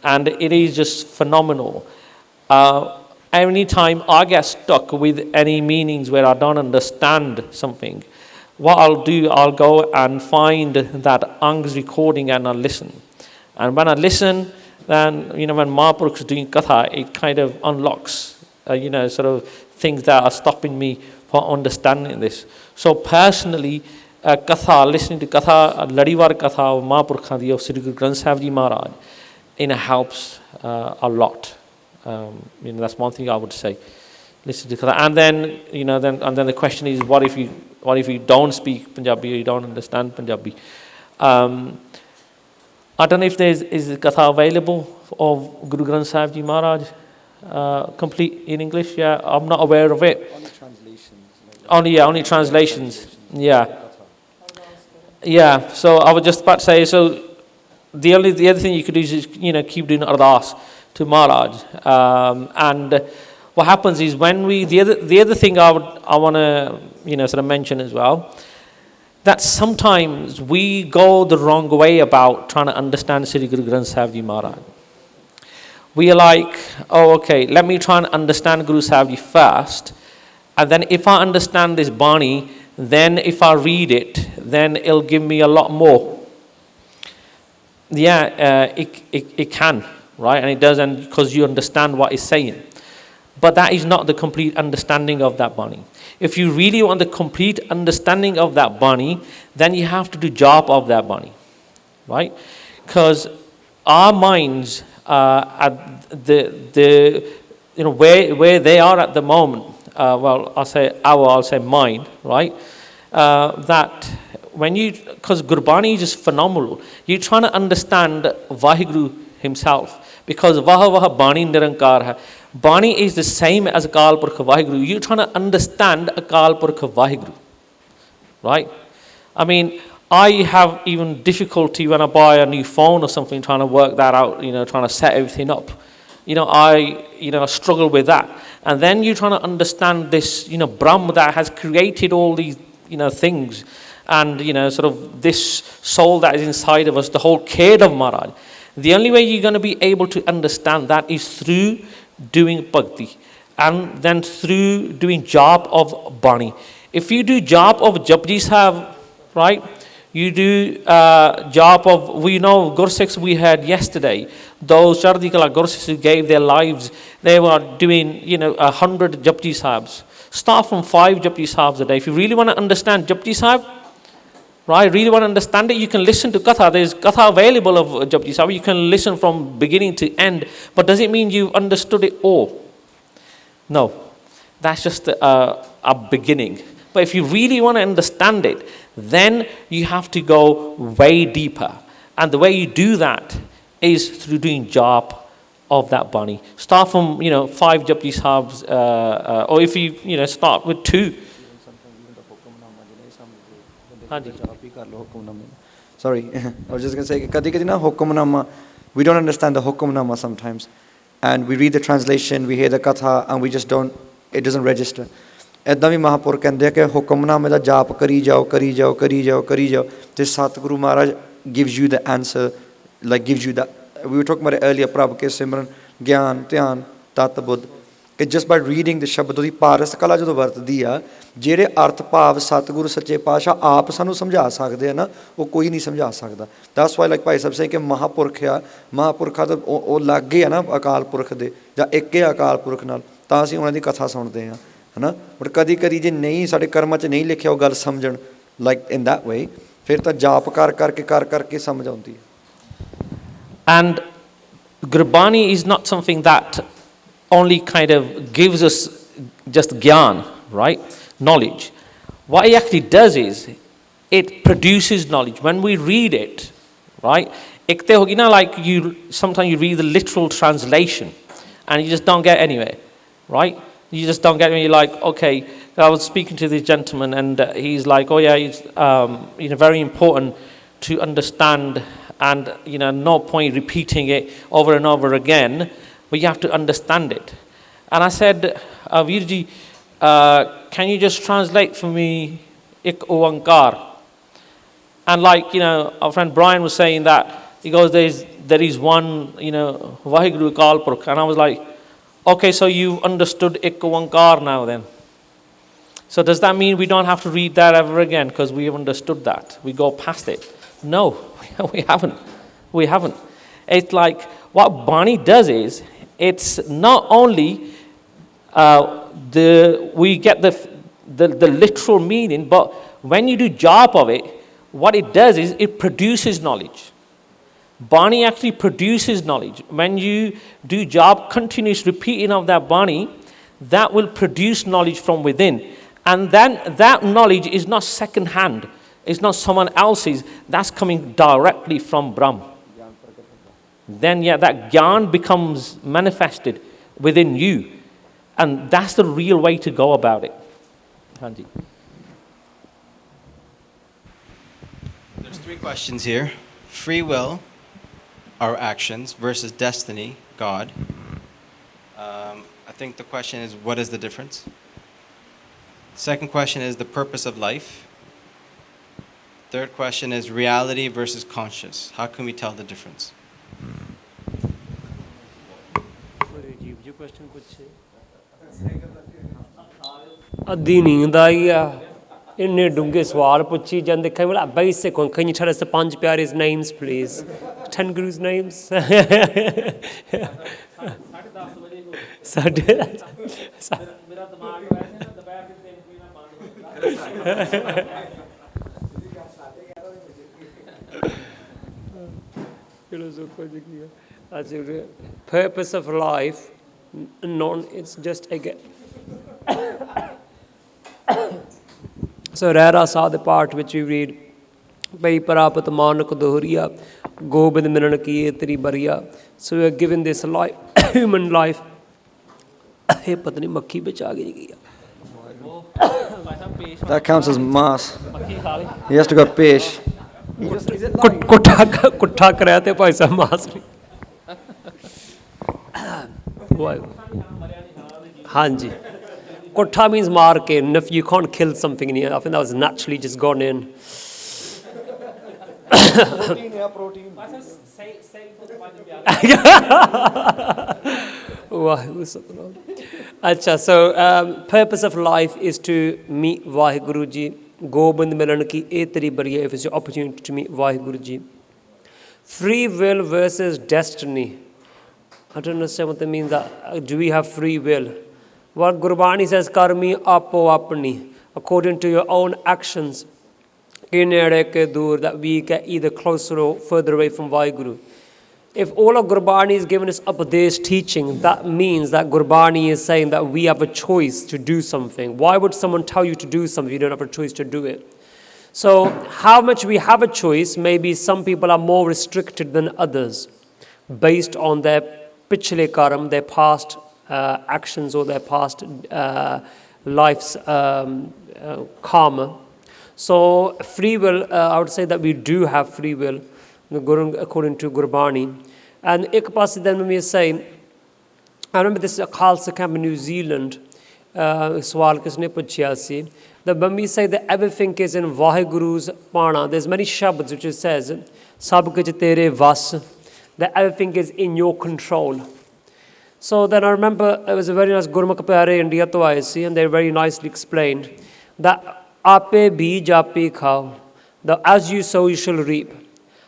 [SPEAKER 7] and it is just phenomenal. Any time I get stuck with any meanings where I don't understand something, what I'll do, I'll go and find that Ang's recording and I'll listen. And when I listen, then, when Mahapurush is doing katha, it kind of unlocks, sort of things that are stopping me from understanding this. So personally, katha, listening to katha, ladivar katha of Mahapurukha di of Sri Guru Granth Sahib Ji Maharaj, helps a lot. That's one thing I would say. Listen to katha, and then then the question is, what if you don't speak Punjabi or you don't understand Punjabi? I don't know if is the katha available of Guru Granth Sahib Ji Maharaj complete in English. Yeah, I'm not aware of it.
[SPEAKER 1] Only translations.
[SPEAKER 7] Only translations. Yeah. So I was just about to say. So the other thing you could do is keep doing ardas to Maharaj. And what happens is when the other thing I want to sort of mention as well, that sometimes we go the wrong way about trying to understand Sri Guru Granth Sahib Ji Maharaj. We are like, oh, okay, let me try and understand Guru Sahib Ji first, and then if I understand this Bani, then if I read it, then it'll give me a lot more. Yeah, it can, right? And it does, and because you understand what it's saying. But that is not the complete understanding of that Bani. If you really want the complete understanding of that Bani, then you have to do job of that Bani, right? Because our minds, at where they are at the moment, I'll say mind, right? That when because Gurbani is just phenomenal. You're trying to understand Vaheguru himself, because Vaha Bani Nirankar hai. Bani is the same as Akal Purkh Vaheguru. You're trying to understand Akal Purkh Vaheguru, right? I mean, I have even difficulty when I buy a new phone or something, trying to work that out, trying to set everything up. I struggle with that. And then you're trying to understand this, Brahm that has created all these, things, and, sort of this soul that is inside of us, the whole Khed of Maharaj. The only way you're going to be able to understand that is through doing bhakti, and then through doing job of Bani. If you do job of Japji Sahib, right, you do job of, we know Gursikhs we had yesterday, those Chardi Kala Gursikhs who gave their lives, they were doing 100 Japji Sahibs. Start from 5 Japji Sahibs a day. If you really want to understand Japji Sahib, right, really want to understand it, you can listen to Katha. There's Katha available of Japji Sahib. You can listen from beginning to end. But does it mean you've understood it all? No. That's just a beginning. But if you really want to understand it, then you have to go way deeper. And the way you do that is through doing job of that Bani. Start from, 5 Japji Sahibs, or if you, start with 2.
[SPEAKER 1] Sorry, I was just going to say, kadi na hukumnama, we don't understand the hukumnama sometimes. And we read the translation, we hear the katha, and we just don't, it doesn't register. ਇੱਦਾਂ ਵੀ ਮਹਾਂਪੁਰ ਕਹਿੰਦੇ ਆ ਕਿ ਹੁਕਮਨਾਮੇ ਦਾ ਜਾਪ ਕਰੀ ਜਾਓ ਕਰੀ ਜਾਓ ਕਰੀ ਜਾਓ ਕਰੀ ਜਾਓ ਤੇ ਸਤਿਗੁਰੂ ਮਹਾਰਾਜ gives you the answer, like gives you that. We were talking about it earlier, ਪ੍ਰਭ ਕੇ ਸਿਮਰਨ ਗਿਆਨ ਧਿਆਨ ਤਤ ਬੁੱਧ, ਕਿ just by reading the ਸ਼ਬਦ ਉਹਦੀ ਪਾਰਸ ਕਲਾ ਜਦੋਂ ਵਰਤਦੀ ਆ, ਜਿਹੜੇ ਅਰਥ ਭਾਵ ਸਤਿਗੁਰੂ ਸੱਚੇ ਪਾਤਸ਼ਾਹ ਆਪ ਸਾਨੂੰ ਸਮਝਾ ਸਕਦੇ ਆ ਨਾ, ਉਹ ਕੋਈ ਨਹੀਂ ਸਮਝਾ ਸਕਦਾ. That's why like Bhai Sahib ਸੇ ਕਿ ਮਹਾਂਪੁਰਖ ਆ, ਮਹਾਂਪੁਰਖਾਂ ਤੋਂ ਉਹ ਲਾਗੇ ਆ ਨਾ ਅਕਾਲ ਪੁਰਖ ਦੇ, ਜਾਂ ਇੱਕ ਹੀ ਅਕਾਲ ਪੁਰਖ ਨਾਲ, ਤਾਂ ਅਸੀਂ ਉਹਨਾਂ ਦੀ ਕਥਾ ਸੁਣਦੇ ਹਾਂ, ਹੈ ਨਾ. ਬਟ ਕਦੀ ਕਦੀ ਜੇ ਨਹੀਂ ਸਾਡੇ ਕਰਮਾਂ 'ਚ ਨਹੀਂ ਲਿਖਿਆ ਉਹ ਗੱਲ ਸਮਝਣ, ਲਾਈਕ ਇਨ ਦੈਟ ਵੇ, ਫਿਰ ਤਾਂ ਜਾਪ ਕਰ ਕਰਕੇ ਸਮਝ ਆਉਂਦੀ ਹੈ.
[SPEAKER 7] And Gurbani is not something that only kind of gives us just gyan, right? Knowledge. What it actually does is it produces knowledge. When we read it, right? Like sometimes you read the literal translation and you just don't get anywhere, right? You just don't get anywhere. You're like, okay, I was speaking to this gentleman and he's like, oh yeah, it's very important to understand, and no point repeating it over and over again, but you have to understand it. And I said, Virji, can you just translate for me Ik Oankar? And like, our friend Brian was saying that, he goes, there is one, Vaheguru Akal Purkh. And I was like, okay, so you've understood Ik Oankar now then. So does that mean we don't have to read that ever again because we have understood that? We go past it? No, we haven't. It's like what Bani does is, it's not only we get the literal meaning, but when you do job of it, what it does is it produces knowledge. Bani actually produces knowledge. When you do job, continuous repeating of that Bani, that will produce knowledge from within. And then that knowledge is not second hand. It's not someone else's. That's coming directly from Brahm. Then that Gyan becomes manifested within you. And that's the real way to go about it. Hanji.
[SPEAKER 4] There's 3 questions here. Free will, our actions, versus destiny, God. I think the question is, what is the difference? Second question is the purpose of life. Third question is reality versus conscious. How can we tell the difference?
[SPEAKER 2] ਅੱਧੀ ਨੀਂਦ ਆਈ ਆ ਇੰਨੇ ਡੂੰਘੇ ਸਵਾਲ ਪੁੱਛੀ ਜਾਂਦੇ ਕਈ ਵਾਰ basic can you tell us the 5 Pyar's names please 10 Gurus names ਸਾਡੇ ਮੇਰਾ ਦਿਮਾਗ ਵੈਸੇ ਨਾ ਦੁਪਹਿਰ ਦੇ 3 ਵਜੇ ਨਾਲ ਬੰਦ ਹੋ ਗਿਆ purpose of life it's just again so Rahra the part which we read Bhai Parapat Manak Dohriya Gobind Milan Ki Teri Bariya. So we are given this life human life hey patni makhi bich aa gayi
[SPEAKER 1] That counts as mass. He has to go pesh.
[SPEAKER 2] कुट्ठा कराया ते भाई साहब मास हाँ जी कुट्ठा means मार के if you can't kill something in here I think that was naturally just gone in अच्छा so purpose of life is to meet Vaheguru Ji Gobind Milan ki e teri bariya if it's your opportunity to meet Vaheguru Ji. Free will versus destiny. I don't understand what that means. That do we have free will? What Gurbani says, karmi apo apni, according to your own actions, that we get either closer or further away from Vaheguru. If all of Gurbani is giving us Upadesh teaching, that means that Gurbani is saying that we have a choice to do something. Why would someone tell you to do something if you don't have a choice to do it? So how much we have a choice, maybe some people are more restricted than others based on their pichle karam, their past actions or their past life's karma. So free will, I would say that we do have free will according to Gurbani. And ek paase then when we say, I remember this Khalsa camp in New Zealand, swal kisne puchhiya si, that when we say that everything is in Vaheguru's Pana, there's many shabds which it says, Sab kuch tere vas, that everything is in your control. So then I remember it was a very nice Gurmukh Pyare India to I see, and they very nicely explained that ape beej ape khao, that as you sow you shall reap.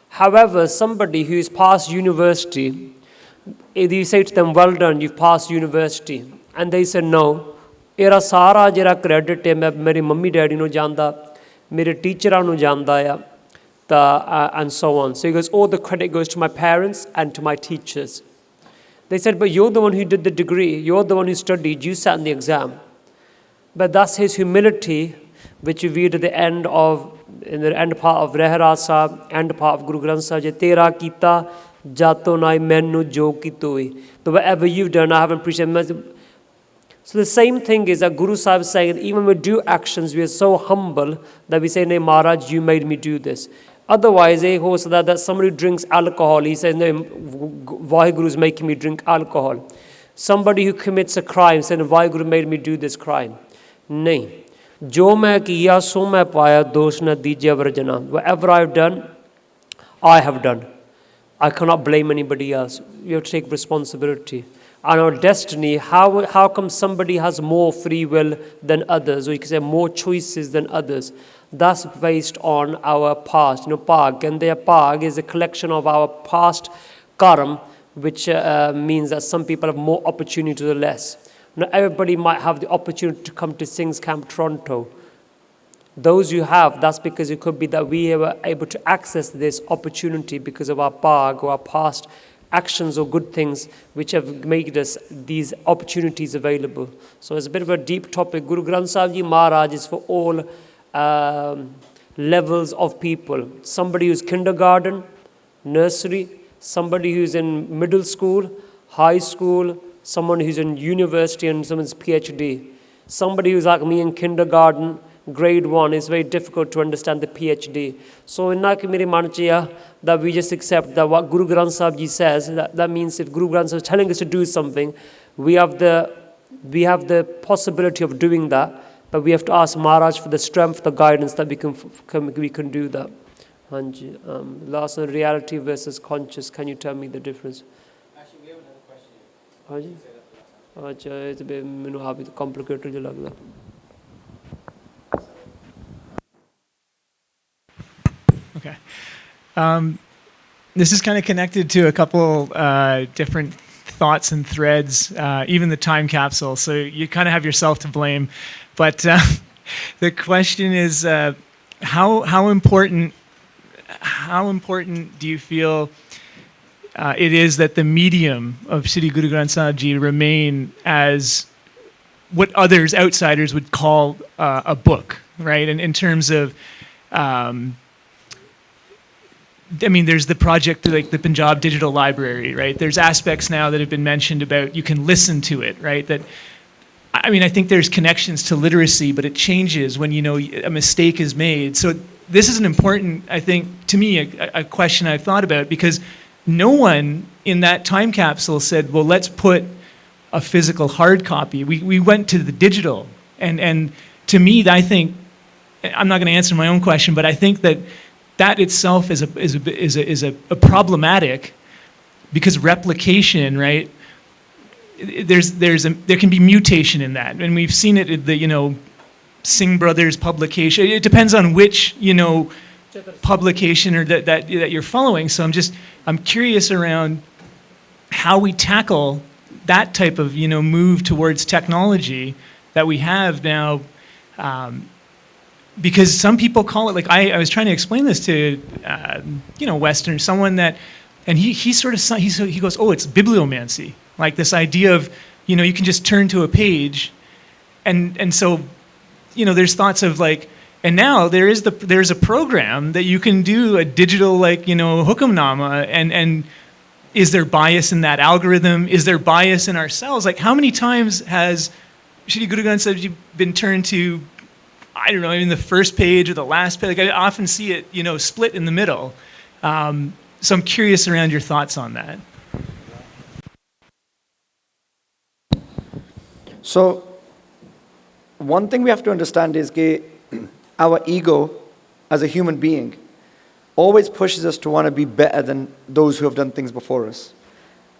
[SPEAKER 2] However, somebody who is past university, if you say to them, well done, you've passed university, and they say, no, era sara jera credit hai, main mere mummy daddy nu janda, mere teacher nu janda ya, and so on. So he goes, all the credit goes to my parents and to my teachers. They said, but you're the one who did the degree, you're the one who studied, you sat in the exam. But that's his humility, which we read at the end of, in the end part of Rehra Sahib, end part of Guru Granth Sahib, Je tera kita jato nai mainu jo kitoi. So whatever you've done, I haven't appreciated. So the same thing is that Guru Sahib is saying, even when we do actions, we are so humble that we say, "Nay, Maharaj, you made me do this." Otherwise, that somebody drinks alcohol, he says, "No, Vaheguru is making me drink alcohol." Somebody who commits a crime says, "Vaheguru made me do this crime." Nay. Jo main kiya so main paya dosh na dijiya varjana. Whatever I have done, I have done. I cannot blame anybody else. You have to take responsibility. And our destiny, how come somebody has more free will than others, or you can say more choices than others? That's based on our past. Pag, and their pag is a collection of our past karma, which means that some people have more opportunity or less. Not everybody might have the opportunity to come to Singhs Camp Toronto. Those you have, that's because it could be that we were able to access this opportunity because of our bag or our past actions or good things which have made us these opportunities available. So it's a bit of a deep topic. Guru Granth Sahib Ji Maharaj is for all levels of people. Somebody who's kindergarten, nursery, somebody who's in middle school, high school, someone who's in university and someone's PhD. Somebody who's like me in kindergarten, grade 1, it's very difficult to understand the PhD. So in that that we just accept that what Guru Granth Sahib Ji says, that means if Guru Granth Sahib is telling us to do something, we have the possibility of doing that, but we have to ask Maharaj for the strength, the guidance that we can do that. Hanji, last one, reality versus conscious. Can you tell me the difference?
[SPEAKER 4] Actually, we have another question.
[SPEAKER 2] Hanji? अच्छा it's a bit complicated जो लगता.
[SPEAKER 9] Okay. This is kind of connected to a couple different thoughts and threads, even the time capsule. So you kind of have yourself to blame. But the question is, how important do you feel it is that the medium of Sri Guru Granth Sahib Ji remain as what others, outsiders, would call a book, right? And in terms of I mean, there's the project like the Punjab Digital Library, right? There's aspects now that have been mentioned about you can listen to it, right? That, I mean, I think there's connections to literacy, but it changes when, you know, a mistake is made. So this is an important, I think, to me, a question I've thought about, because no one in that time capsule said, well, let's put a physical hard copy. We went to the digital. And to me, I think, I'm not going to answer my own question, but I think that itself is a problematic, because replication, right? There can be mutation in that, and we've seen it in the Singh brothers publication. It depends on which publication or that you're following. So I'm curious around how we tackle that type of move towards technology that we have now. Because some people call it, like I was trying to explain this to Western, someone that, and he goes, oh, it's bibliomancy, like this idea of you can just turn to a page, and so there's thoughts of like, and now there's a program that you can do a digital hukamnama, and is there bias in that algorithm? Is there bias in ourselves? Like, how many times has Shri Guru Granth Sahib Ji been turned to, I don't know, in the first page or the last page? Like, I often see it, split in the middle. So I'm curious around your thoughts on that.
[SPEAKER 1] So, one thing we have to understand is that our ego as a human being always pushes us to want to be better than those who have done things before us.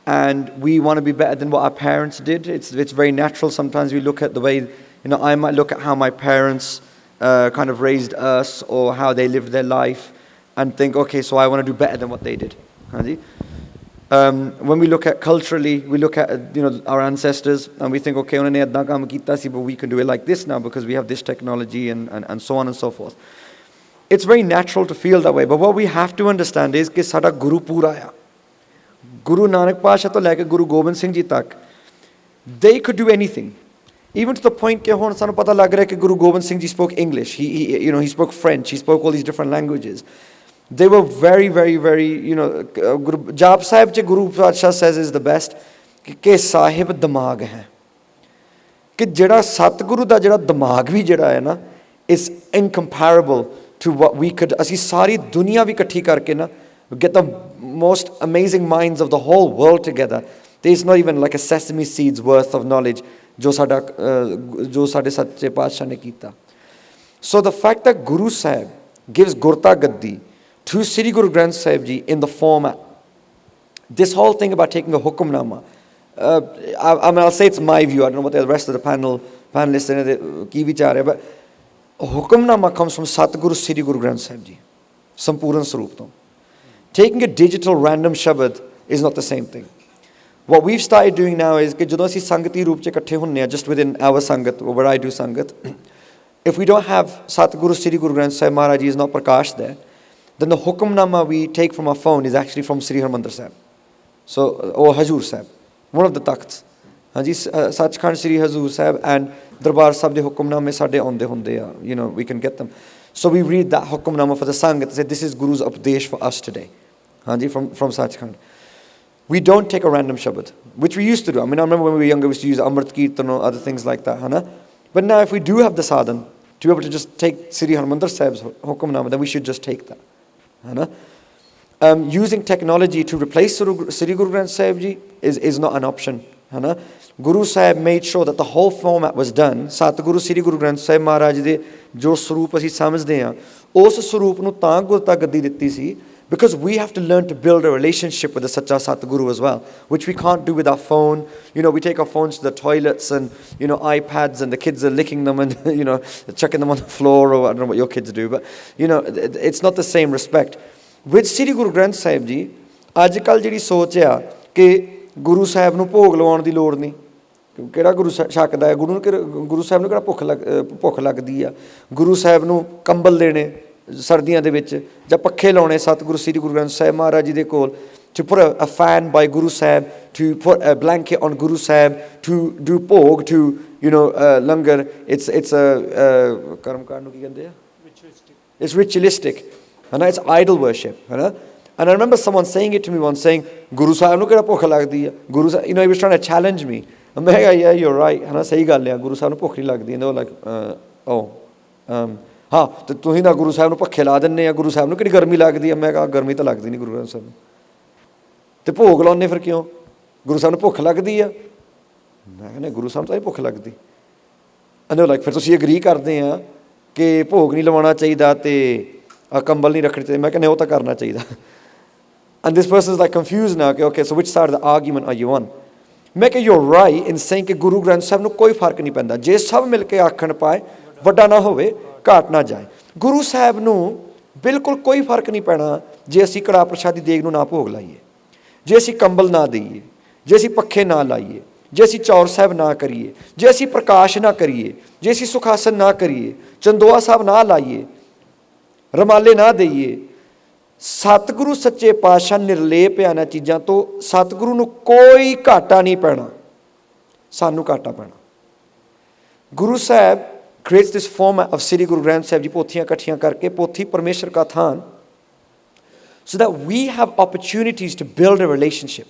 [SPEAKER 1] And we want to be better than what our parents did. It's very natural. Sometimes we look at the way, I might look at how my parents kind of raised us or how they lived their life and think, okay, so I want to do better than what they did. When we look at culturally, we look at our ancestors and we think, okay, unhone idda kaam kita si, but we can do it like this now because we have this technology and so on and so forth. It's very natural to feel that way, but what we have to understand is that sada Guru pura aya. Guru Nanak Pasha to leke Guru Gobind Singh Ji tak, they could do anything. Even to the point that hon sanu pata lag raha hai ki Guru Gobind Singh Ji spoke English, he spoke French, he spoke all these different languages. They were very, very, very, Guru Jap Sahib che Guru Padsha says is the best, ke sahib damag hai. Ki jada Satguru da jada damag bhi jada hai na, is incomparable to what we could, asi sari dunya bhi ikathi karke na, get the most amazing minds of the whole world together. There's not even like a sesame seed's worth of knowledge jo sade sache Padsha ne kita. So the fact that Guru Sahib gives Gurta Gaddi to Sri Guru Granth Sahib Ji in the format, this whole thing about taking a hukamnama, I'll say it's my view, I don't know what the rest of the panelists ki vichar hai, but hukamnama comes from Satguru Sri Guru Granth Sahib Ji, Sampuran Swarup to. Taking a digital random shabad is not the same thing. what we've started doing now is ਕਿ ਜਦੋਂ ਅਸੀਂ ਸੰਗਤੀ ਰੂਪ 'ਚ ਇਕੱਠੇ ਹੁੰਦੇ ਹਾਂ just within our ਸੰਗਤ, where I do ਸੰਗਤ, if we don't have Satguru Sri Guru Granth Sahib Maharaj Ji is not Prakash there, then the Hukamnama we take from our phone is actually from Sri Harmandir Sahib. So, or Hazur Sahib, one of the takhts. Hanji, Sachkhand Sri Hazur Sahib and Darbar Sahib de Hukamname sade aunde hunde ya, you know, we can get them. So we read that Hukamnama for the Sangat, say this is Guru's Updesh for us today. Hanji, from Sachkhand. We don't take a random Shabad, which we used to do. I mean, I remember when we were younger, we used to use Amrit Kirtan or other things like that, Hana? But now if we do have the sadhan, to be able to just take Sri Harmandir Sahib's Hukamnama, then we should just take that. Hana? Using technology to replace Sri Guru Granth Sahib Ji is not an option. Hana? Guru Sahib made sure that the whole format was done. Satguru Sri Guru Granth Sahib Maharaj de jo swaroop ਅਸੀਂ ਸਮਝਦੇ ਹਾਂ ਉਸ ਸਰੂਪ ਨੂੰ ਤਾਂ ਗੁਰਤਾ ਗੱਦੀ ਦਿੱਤੀ ਸੀ because we have to learn to build a relationship with the Sacha Satguru as well, which we can't do with our phone. You know, we take our phones to the toilets and, you know, iPads, and the kids are licking them and, you know, chucking them on the floor, or I don't know what your kids do, but, you know, it's not the same respect. With Sri Guru Granth Sahib Ji, ਅੱਜਕੱਲ ਜਿਹੜੀ ਸੋਚ ਆ ਕਿ ਗੁਰੂ ਸਾਹਿਬ ਨੂੰ ਭੋਗ ਲਵਾਉਣ ਦੀ ਲੋੜ ਨਹੀਂ, ਕਿਹੜਾ ਗੁਰੂ ਛਕਦਾ ਹੈ, ਗੁਰੂ ਸਾਹਿਬ ਨੂੰ ਕਿਹੜਾ ਭੁੱਖ ਲੱਗਦੀ ਆ, ਗੁਰੂ ਸਾਹਿਬ ਨੂੰ ਕੰਬਲ ਦੇਣੇ ਸਰਦੀਆਂ ਦੇ ਵਿੱਚ ਜਾਂ ਪੱਖੇ ਲਾਉਣੇ ਸਤਿਗੁਰੂ ਸ੍ਰੀ ਗੁਰੂ ਗ੍ਰੰਥ ਸਾਹਿਬ ਮਹਾਰਾਜ ਜੀ ਦੇ ਕੋਲ, to put a fan by Guru Sahib, to put a blanket on Guru Sahib, to do bhog, to, you know, langar. It's a karmkaand nu ki kehande a, it's ritualistic, and it's idol worship, and I remember someone saying it to me once, saying Guru Sahib nu kehda bhukh lagdi a, Guru Sahib, you know, he was trying to challenge me, and I said, yeah, you're right, and sahi gall a, Guru Sahib nu bhukh nahi lagdi, and they were like, ਹਾਂ ਅਤੇ ਤੁਸੀਂ ਨਾ ਗੁਰੂ ਸਾਹਿਬ ਨੂੰ ਪੱਖੇ ਲਾ ਦਿੰਦੇ ਆ, ਗੁਰੂ ਸਾਹਿਬ ਨੂੰ ਕਿਹੜੀ ਗਰਮੀ ਲੱਗਦੀ ਆ, ਮੈਂ ਕਿਹਾ ਗਰਮੀ ਤਾਂ ਲੱਗਦੀ ਨਹੀਂ ਗੁਰੂ ਗ੍ਰੰਥ ਸਾਹਿਬ ਨੂੰ, ਅਤੇ ਭੋਗ ਲਾਉਂਦੇ ਫਿਰ ਕਿਉਂ, ਗੁਰੂ ਸਾਹਿਬ ਨੂੰ ਭੁੱਖ ਲੱਗਦੀ ਆ, ਮੈਂ ਕਹਿੰਦਾ ਗੁਰੂ ਸਾਹਿਬ ਨੂੰ ਤਾਂ ਨਹੀਂ ਭੁੱਖ ਲੱਗਦੀ, ਕਹਿੰਦੇ ਲਾਈਕ ਫਿਰ ਤੁਸੀਂ ਅਗਰੀ ਕਰਦੇ ਆ ਕਿ ਭੋਗ ਨਹੀਂ ਲਵਾਉਣਾ ਚਾਹੀਦਾ ਅਤੇ ਕੰਬਲ ਨਹੀਂ ਰੱਖਣੇ ਚਾਹੀਦੇ, ਮੈਂ ਕਹਿੰਦਾ ਉਹ ਤਾਂ ਕਰਨਾ ਚਾਹੀਦਾ, and this person is like confused now, okay, so which side of the argument are you on? ਮੈਂ ਕਿਹਾ you're right in saying ਕਿ ਗੁਰੂ ਗ੍ਰੰਥ ਸਾਹਿਬ ਨੂੰ ਕੋਈ ਫਰਕ ਨਹੀਂ ਪੈਂਦਾ, ਜੇ ਸਭ ਮਿਲ ਕੇ ਆਖਣ ਪਾਏ, ਵੱਡਾ ਨਾ ਹੋਵੇ ਘਾਟ ਨਾ ਜਾਏ, ਗੁਰੂ ਸਾਹਿਬ ਨੂੰ ਬਿਲਕੁਲ ਕੋਈ ਫਰਕ ਨਹੀਂ ਪੈਣਾ ਜੇ ਅਸੀਂ ਕੜਾਹ ਪ੍ਰਸ਼ਾਦੀ ਦੇਗ ਨੂੰ ਨਾ ਭੋਗ ਲਾਈਏ, ਜੇ ਅਸੀਂ ਕੰਬਲ ਨਾ ਦੇਈਏ, ਜੇ ਅਸੀਂ ਪੱਖੇ ਨਾ ਲਾਈਏ, ਜੇ ਅਸੀਂ ਚੌਰ ਸਾਹਿਬ ਨਾ ਕਰੀਏ, ਜੇ ਅਸੀਂ ਪ੍ਰਕਾਸ਼ ਨਾ ਕਰੀਏ, ਜੇ ਅਸੀਂ ਸੁਖਾਸਨ ਨਾ ਕਰੀਏ, ਚੰਦੋਆ ਸਾਹਿਬ ਨਾ ਲਾਈਏ, ਰਮਾਲੇ ਨਾ ਦੇਈਏ, ਸਤਿਗੁਰੂ ਸੱਚੇ ਪਾਤਸ਼ਾਹ ਨਿਰਲੇਪ ਆ ਇਹਨਾਂ ਚੀਜ਼ਾਂ ਤੋਂ, ਸਤਿਗੁਰੂ ਨੂੰ ਕੋਈ ਘਾਟਾ ਨਹੀਂ ਪੈਣਾ, ਸਾਨੂੰ ਘਾਟਾ ਪੈਣਾ। Guru Sahib creates this format of Sri Guru Granth Sahib Ji ਪੋਥੀਆਂ ਇਕੱਠੀਆਂ ਕਰਕੇ, ਪੋਥੀ ਪਰਮੇਸ਼ਰ ਕਾ ਥਾਨ, so that we have opportunities to build a relationship.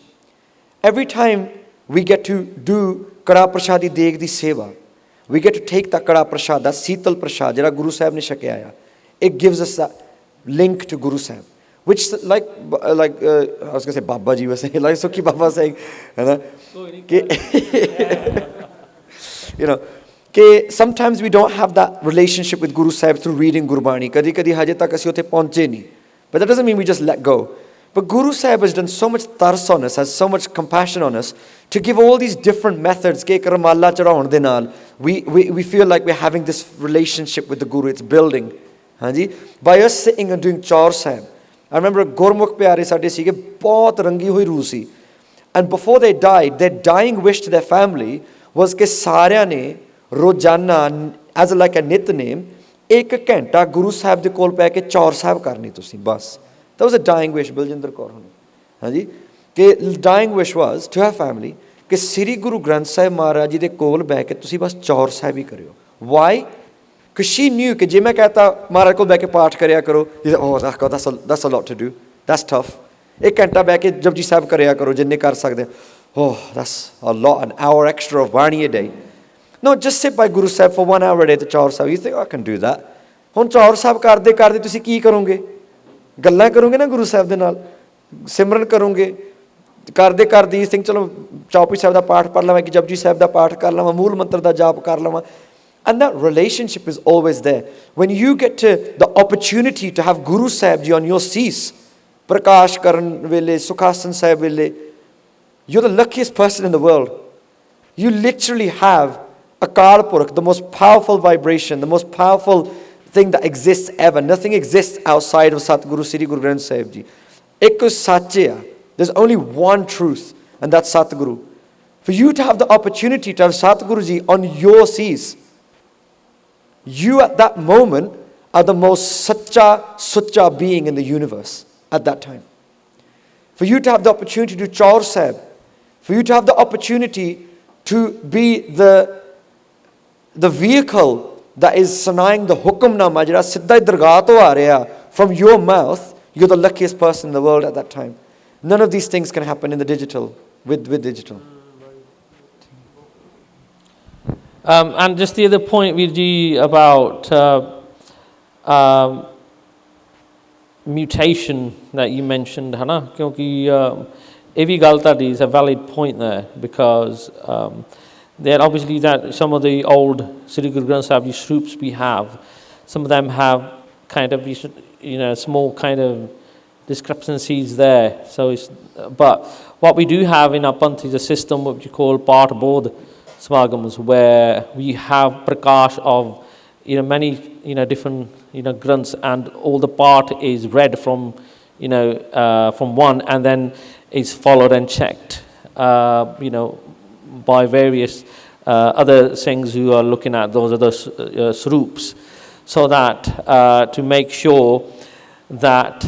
[SPEAKER 1] Every time we get to do ਕੜਾ ਪ੍ਰਸ਼ਾਦੀ ਦੇਗ ਦੀ ਸੇਵਾ, we get to take that ਕੜਾ ਪ੍ਰਸ਼ਾਦ, that ਸੀਤਲ ਪ੍ਰਸ਼ਾਦ ਜਿਹੜਾ ਗੁਰੂ ਸਾਹਿਬ ਨੇ ਛਕਿਆ ਆ, it gives us that link to Guru Sahib, which like I was going to say Baba Ji was saying, like Sukhi Baba saying, you know, sometimes we don't have that relationship with Guru Sahib through reading Gurbani. Kadi kadi haje tak assi utte pahunche nahi. But that doesn't mean we just let go. But Guru Sahib has done so much tars on us, has so much compassion on us, to give all these different methods. Ke karamalla chadaun de naal, we feel like we're having this relationship with the Guru. It's building. Hanji, by us sitting and doing Chaur Sahib. I remember Gurmukh pyare sade sige, bahut rangi hui rooh si. And before they died, their dying wish to their family was ke ਸਾਰਿਆਂ ਨੇ ਰੋਜ਼ਾਨਾ as like ਅ ਨਿਤਨੇਮ 1 ਘੰਟਾ ਗੁਰੂ ਸਾਹਿਬ ਦੇ ਕੋਲ ਪੈ ਕੇ ਚੌਰ ਸਾਹਿਬ ਕਰਨੀ ਤੁਸੀਂ ਬਸ। that was a dying wish, Baljinder Kaur ਹੋਣੀ, ਹਾਂਜੀ, ਕਿ dying wish was to her family ਕਿ ਸ੍ਰੀ ਗੁਰੂ ਗ੍ਰੰਥ ਸਾਹਿਬ ਮਹਾਰਾਜ ਜੀ ਦੇ ਕੋਲ ਬਹਿ ਕੇ ਤੁਸੀਂ ਬਸ ਚੌਰ ਸਾਹਿਬ ਹੀ ਕਰਿਓ। why? because she knew ਕਿ ਜੇ ਮੈਂ ਕਹਤਾ ਮਹਾਰਾਜ ਕੋਲ ਬਹਿ ਕੇ ਪਾਠ ਕਰਿਆ ਕਰੋ, oh that's a lot to do, that's tough, 1 ਘੰਟਾ ਬਹਿ ਕੇ ਜਪਜੀ ਸਾਹਿਬ ਕਰਿਆ ਕਰੋ ਜਿੰਨੇ ਕਰ ਸਕਦੇ, oh that's a lot, an hour extra of Bani a day. No, just sit by Guru Sahib for 1 hour a day to Chaur Sahib. You think, oh, I can do that. ਹੁਣ ਚੌਰ ਸਾਹਿਬ ਕਰਦੇ ਕਰਦੇ ਤੁਸੀਂ ਕੀ ਕਰੋਗੇ? ਗੱਲਾਂ ਕਰੋਗੇ ਨਾ ਗੁਰੂ ਸਾਹਿਬ ਦੇ ਨਾਲ, ਸਿਮਰਨ ਕਰੋਗੇ, ਕਰਦੇ ਕਰਦੇ you think ਚਲੋ ਚੌਪਈ ਸਾਹਿਬ ਦਾ ਪਾਠ ਪੜ੍ਹ ਲਵਾਂ, ਕਿ ਜਪਜੀ ਸਾਹਿਬ ਦਾ ਪਾਠ ਕਰ ਲਵਾਂ, ਮੂਲ ਮੰਤਰ ਦਾ ਜਾਪ ਕਰ ਲਵਾਂ. And that relationship is always there. When you get to the opportunity to have Guru Sahib Ji on your cease, ਪ੍ਰਕਾਸ਼ ਕਰਨ ਵੇਲੇ, ਸੁਖਾਸਨ ਸਾਹਿਬ ਵੇਲੇ, you're the luckiest person in the world. You literally have Akal Purakh, the most powerful vibration, the most powerful thing that exists ever. Nothing exists outside of Satguru Sri Guru Granth Sahib Ji. Ekku Satya. There's only one truth. and that's Satguru. For you to have the opportunity to have Satguruji on your seas, you at that moment are the most sucha being in the universe at that time. For you to have the opportunity to do Chaur Sahib, for you to have the opportunity to be the vehicle that is sanaying the hukamnama, jira siddha dargah to aa reha from your mouth, you're the luckiest person in the world at that time. None of these things can happen in the digital, with digital.
[SPEAKER 7] And just the other point, Virji, about mutation that you mentioned, Hana, kyunki Evi Galtadi is a valid point there, because there obviously that some of the old Sri Guru Granth Sahib Ji Shroops we have, some of them have kind of small kind of discrepancies there. So but what we do have in our Panth is a system which we call Part Bodh Samagams, where we have prakash of many different grunts, and all the part is read from from one, and then is followed and checked by various other Singhs who are looking at those other sroops, so that to make sure that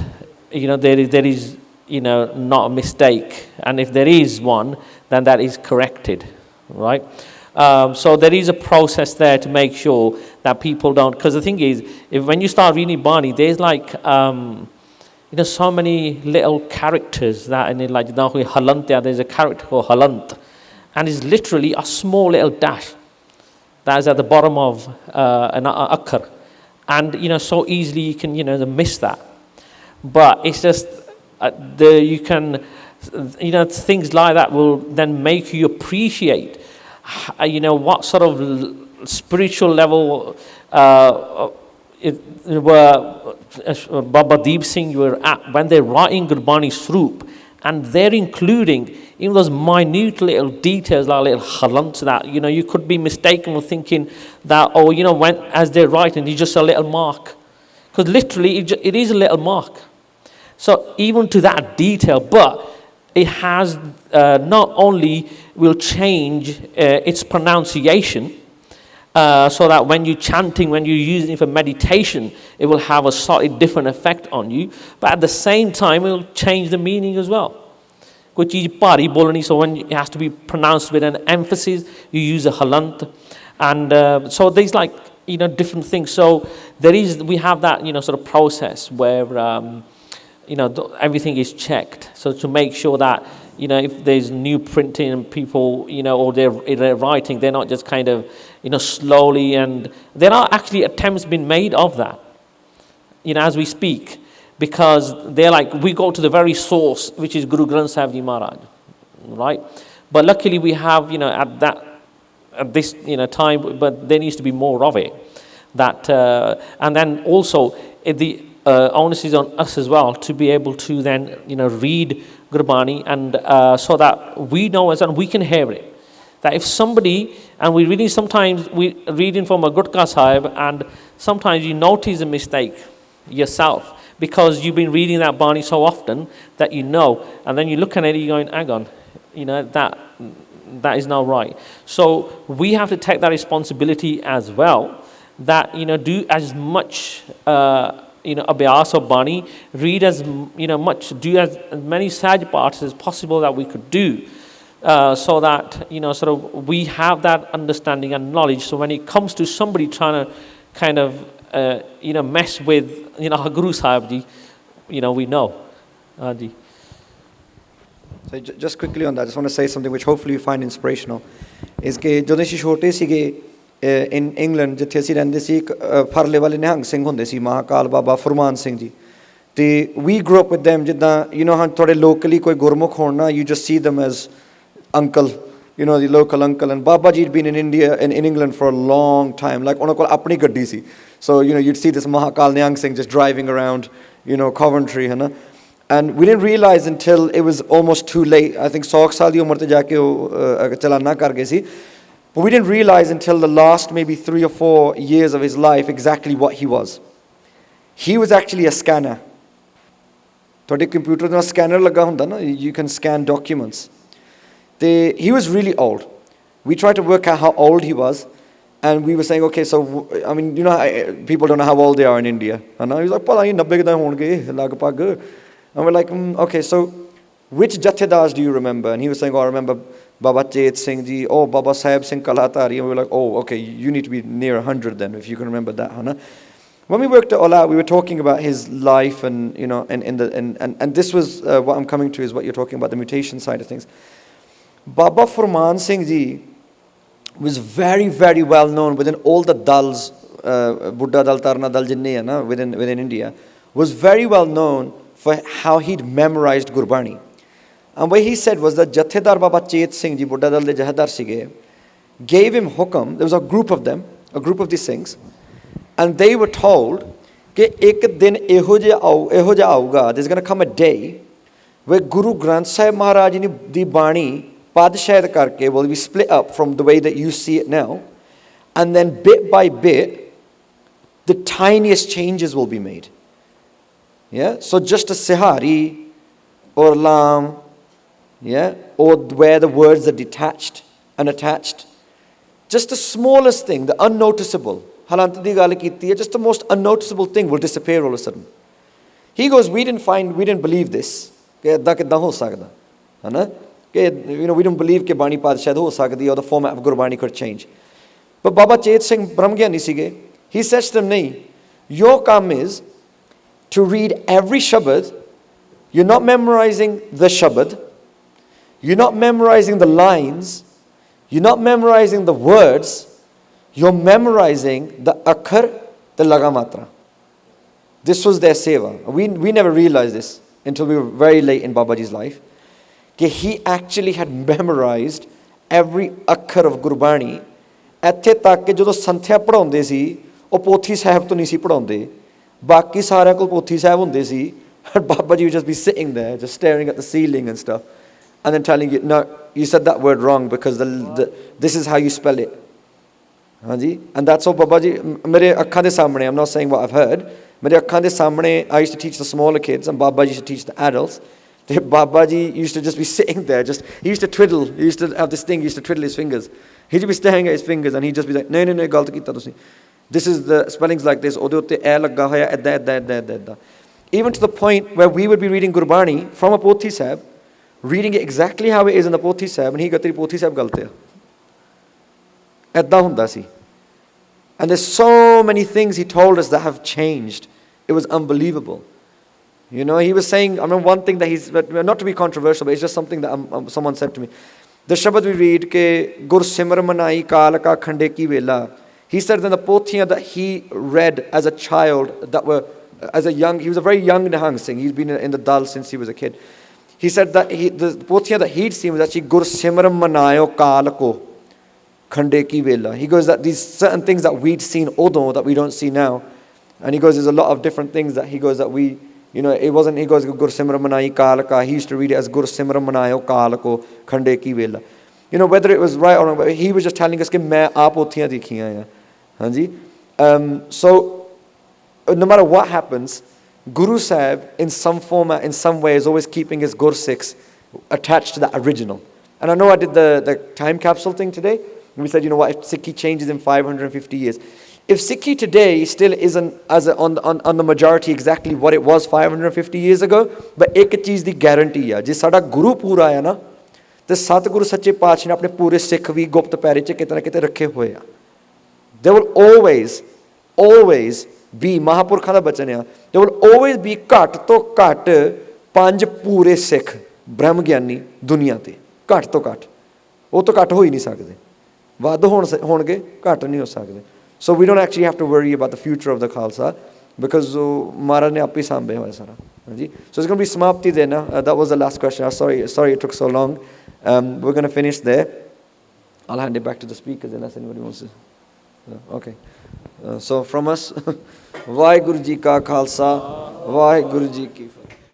[SPEAKER 7] there is not a mistake, and if there is one, then that is corrected, right? So there is a process there to make sure that people don't, because the thing is, when you start reading Bani, there's like so many little characters that in it, like Halantya, there's a character called Halant, and it's literally a small little dash that is at the bottom of an akkar, and so easily you can miss that. But it's just you can things like that will then make you appreciate what sort of spiritual level Baba Deep Singh were at when they're writing Gurbani Sroop, and they're including even those minute little details like little halants that you could be mistaken with thinking that when as they're writing it's just a little mark, because literally it is a little mark. So even to that detail, but it has not only will change its pronunciation, so that when you're chanting, when you're using it for meditation, it will have a slightly different effect on you, but at the same time it will change the meaning as well. So when it has to be pronounced with an emphasis, you use a halant, and so there's like different things. So we have that sort of process where everything is checked, so to make sure that if there's new printing and people or they're writing, they're not just kind of slowly, and there are actually attempts being made of that as we speak, because they're like, we go to the very source, which is Guru Granth Sahib Ji Maharaj, right? But luckily we have at this time, but there needs to be more of it, that and then also the onus is on us as well to be able to then read Gurbani, and so that we know as and we can hear it, that if somebody, and we're reading, sometimes we reading from a Gurkha Sahib, and sometimes you notice a mistake yourself because you've been reading that Bani so often that and then you look at it, you're going, hang on, that is not right. So we have to take that responsibility as well, that do as much abhyas of Bani, read as much, do as many Sahaj parts as possible that we could do, so that sort of we have that understanding and knowledge. So when it comes to somebody trying to kind of mess with our Guru Sahib Ji, we know. Ji.
[SPEAKER 1] So just quickly on that, I just want to say something which hopefully you find inspirational. Is that when we were छोटे in England, जिथे असी रहंदे सी, फरले वाले निहंग सिंह हुंदे सी, महाकाल बाबा फरमान सिंह जी. ते we grew up with them, जिद्दां हाँ थोड़े locally कोई गुरमुख होण ना, you just see them as uncle, the local uncle. And Baba ji had been in India and in England for a long time, like उन्हों कोल अपनी गड्डी सी. So you'd see this Mahakal Niang Singh just driving around Coventry, है ना. And we didn't realize until it was almost too late. I think 100 साल दी उम्र ते जाके वो चलाना कर गए सी. But we didn't realize until the last maybe 3 or 4 years of his life exactly what he was. He was actually a scanner. ਤੁਹਾਡੇ computer ਦਾ scanner ਲੱਗਾ ਹੁੰਦਾ ਨਾ, you can scan documents. He was really old. We tried to work out how old he was, and we were saying, okay, so, I mean, you know, people don't know how old they are in India. And he was like, "Pala, 90 da honge, lagpag." And we're like, okay, so which Jathedars do you remember? And he was saying, oh, I remember Baba Chet Singh ji, oh, Baba Sahib Singh Kalatari. And we were like, oh, okay, you need to be near 100 then, if you can remember that, Hana. When we worked it all out, we were talking about his life, and you know, and this was what I'm coming to, is what you're talking about, the mutation side of things. Baba Furman Singh ji was very, very well known within all the dals, Buddha dal, Tarna dal, jinne hai na, within India, was very well known for how he'd memorized Gurbani. And what he said was that Jathedar Baba Chet Singh ji, Buddha dal de Jathedar sige, gave him hukam. There was a group of them, a group of these Singhs, and they were told that ek din eho ja auga, there's going to come a day where Guru Granth Sahib Maharaj di Bani Padshahid karke will be split up from the way that you see it now, and then bit by bit the tiniest changes will be made. Yeah, so just a sihari or lam, yeah, or where the words are detached and attached, just the smallest thing, the unnoticeable, halant di gal kiti hai, just the most unnoticeable thing will disappear all of a sudden. He goes, we didn't believe this. You know, we don't believe that Bani Padshahid ho sakdi, or the format of Gurbani could change. But Baba Chet Singh Brahmgyani sige, he says to them, nahi, your kam is to read every shabad. You're not memorizing the shabad, you're not memorizing the lines, you're not memorizing the words, you're memorizing the akhar, the lagamatra. This was their seva. We never realized this until we were very late in Babaji's life. He actually had memorized every akhar of Gurbani. ਇੱਥੇ ਤੱਕ ਕਿ ਜਦੋਂ ਸੰਥਿਆ ਪੜਾਉਂਦੇ ਸੀ ਉਹ ਪੋਥੀ ਸਾਹਿਬ ਤੋਂ ਨਹੀਂ ਸੀ ਪੜਾਉਂਦੇ, ਬਾਕੀ ਸਾਰਿਆਂ ਕੋਲ ਪੋਥੀ ਸਾਹਿਬ ਹੁੰਦੇ ਸੀ, and Baba ji would just be sitting there just staring at the ceiling and stuff, and then telling you, no, you said that word wrong because this is how you spell it. Hanji, and that's all Baba ji mere ਅੱਖਾਂ ਦੇ ਸਾਹਮਣੇ, I'm not saying what I've heard, mere ਅੱਖਾਂ ਦੇ ਸਾਹਮਣੇ I used to teach the smaller kids and Baba ji used to teach the adults. Baba ji used to just be sitting there, he used to twiddle, he used to have this thing, he used to twiddle his fingers. He'd be staring at his fingers and he'd just be like, no, galat kita tusi. This is the spellings like this, ode utte a lagga hoya edda. Even to the point where we would be reading Gurbani from a Pothi Sahib, reading it exactly how it is in the Pothi Sahib, and he got teri Pothi Sahib galat hai. Edda hunda si. And there's so many things he told us that have changed. It was unbelievable. You know, he was saying, I mean, one thing that not to be controversial, but it's just something that someone said to me. The Shabad we read, ke Gur Simar Manai Kalaka Khande Ki Vela. He said that the Pothiyan that he read as a child, he was a very young Nihang Singh. He's been in the Dal since he was a kid. He said that the Pothiyan that he'd seen was actually Gur Simar Manayo Kalako Khande Ki Vela. He goes that these certain things that we'd seen Odo that we don't see now. And he goes, there's a lot of different things that he goes that we, you know, it wasn't, he goes, Gur Simra Manai Kalaka. He used to read it as Gur Simra Manayo Kalako Khande Ki Vela. You know, whether it was right or wrong, but he was just telling us that main aap pothiyan dikhiyan hai. So, no matter what happens, Guru Sahib, in some format, in some way, is always keeping his Gur Sikhs attached to that original. And I know I did the time capsule thing today. And we said, you know what, if Sikhi changes in 550 years. If Sikhi today still isn't on the majority exactly what it was 550 years ago, but ek cheez di guarantee hai, je sada Guru pura hai na, te Satguru Sache Paatshah ne apne pure Sikh vi gupt paire che kitna kite rakhe hoye hai. There will always be, Mahapurkha da bachan hai, there will always be ghat to ghat 5 pure Sikh Brahm Gyani duniya te. Ghat to ghat. Oh to ghat ho hi nahi sakde. Vado honge, ghat nahi ho sakde. So we don't actually have to worry about the future of the Khalsa because Maharaj ne aap hi sambhe hoya sara. So it's going to be samapti there now. That was the last question. Sorry it took so long. We're going to finish there. I'll hand it back to the speakers unless anybody wants to. Okay. So from us, Vaheguru Ji Ka Khalsa, Vaheguru Ji Ki Fateh.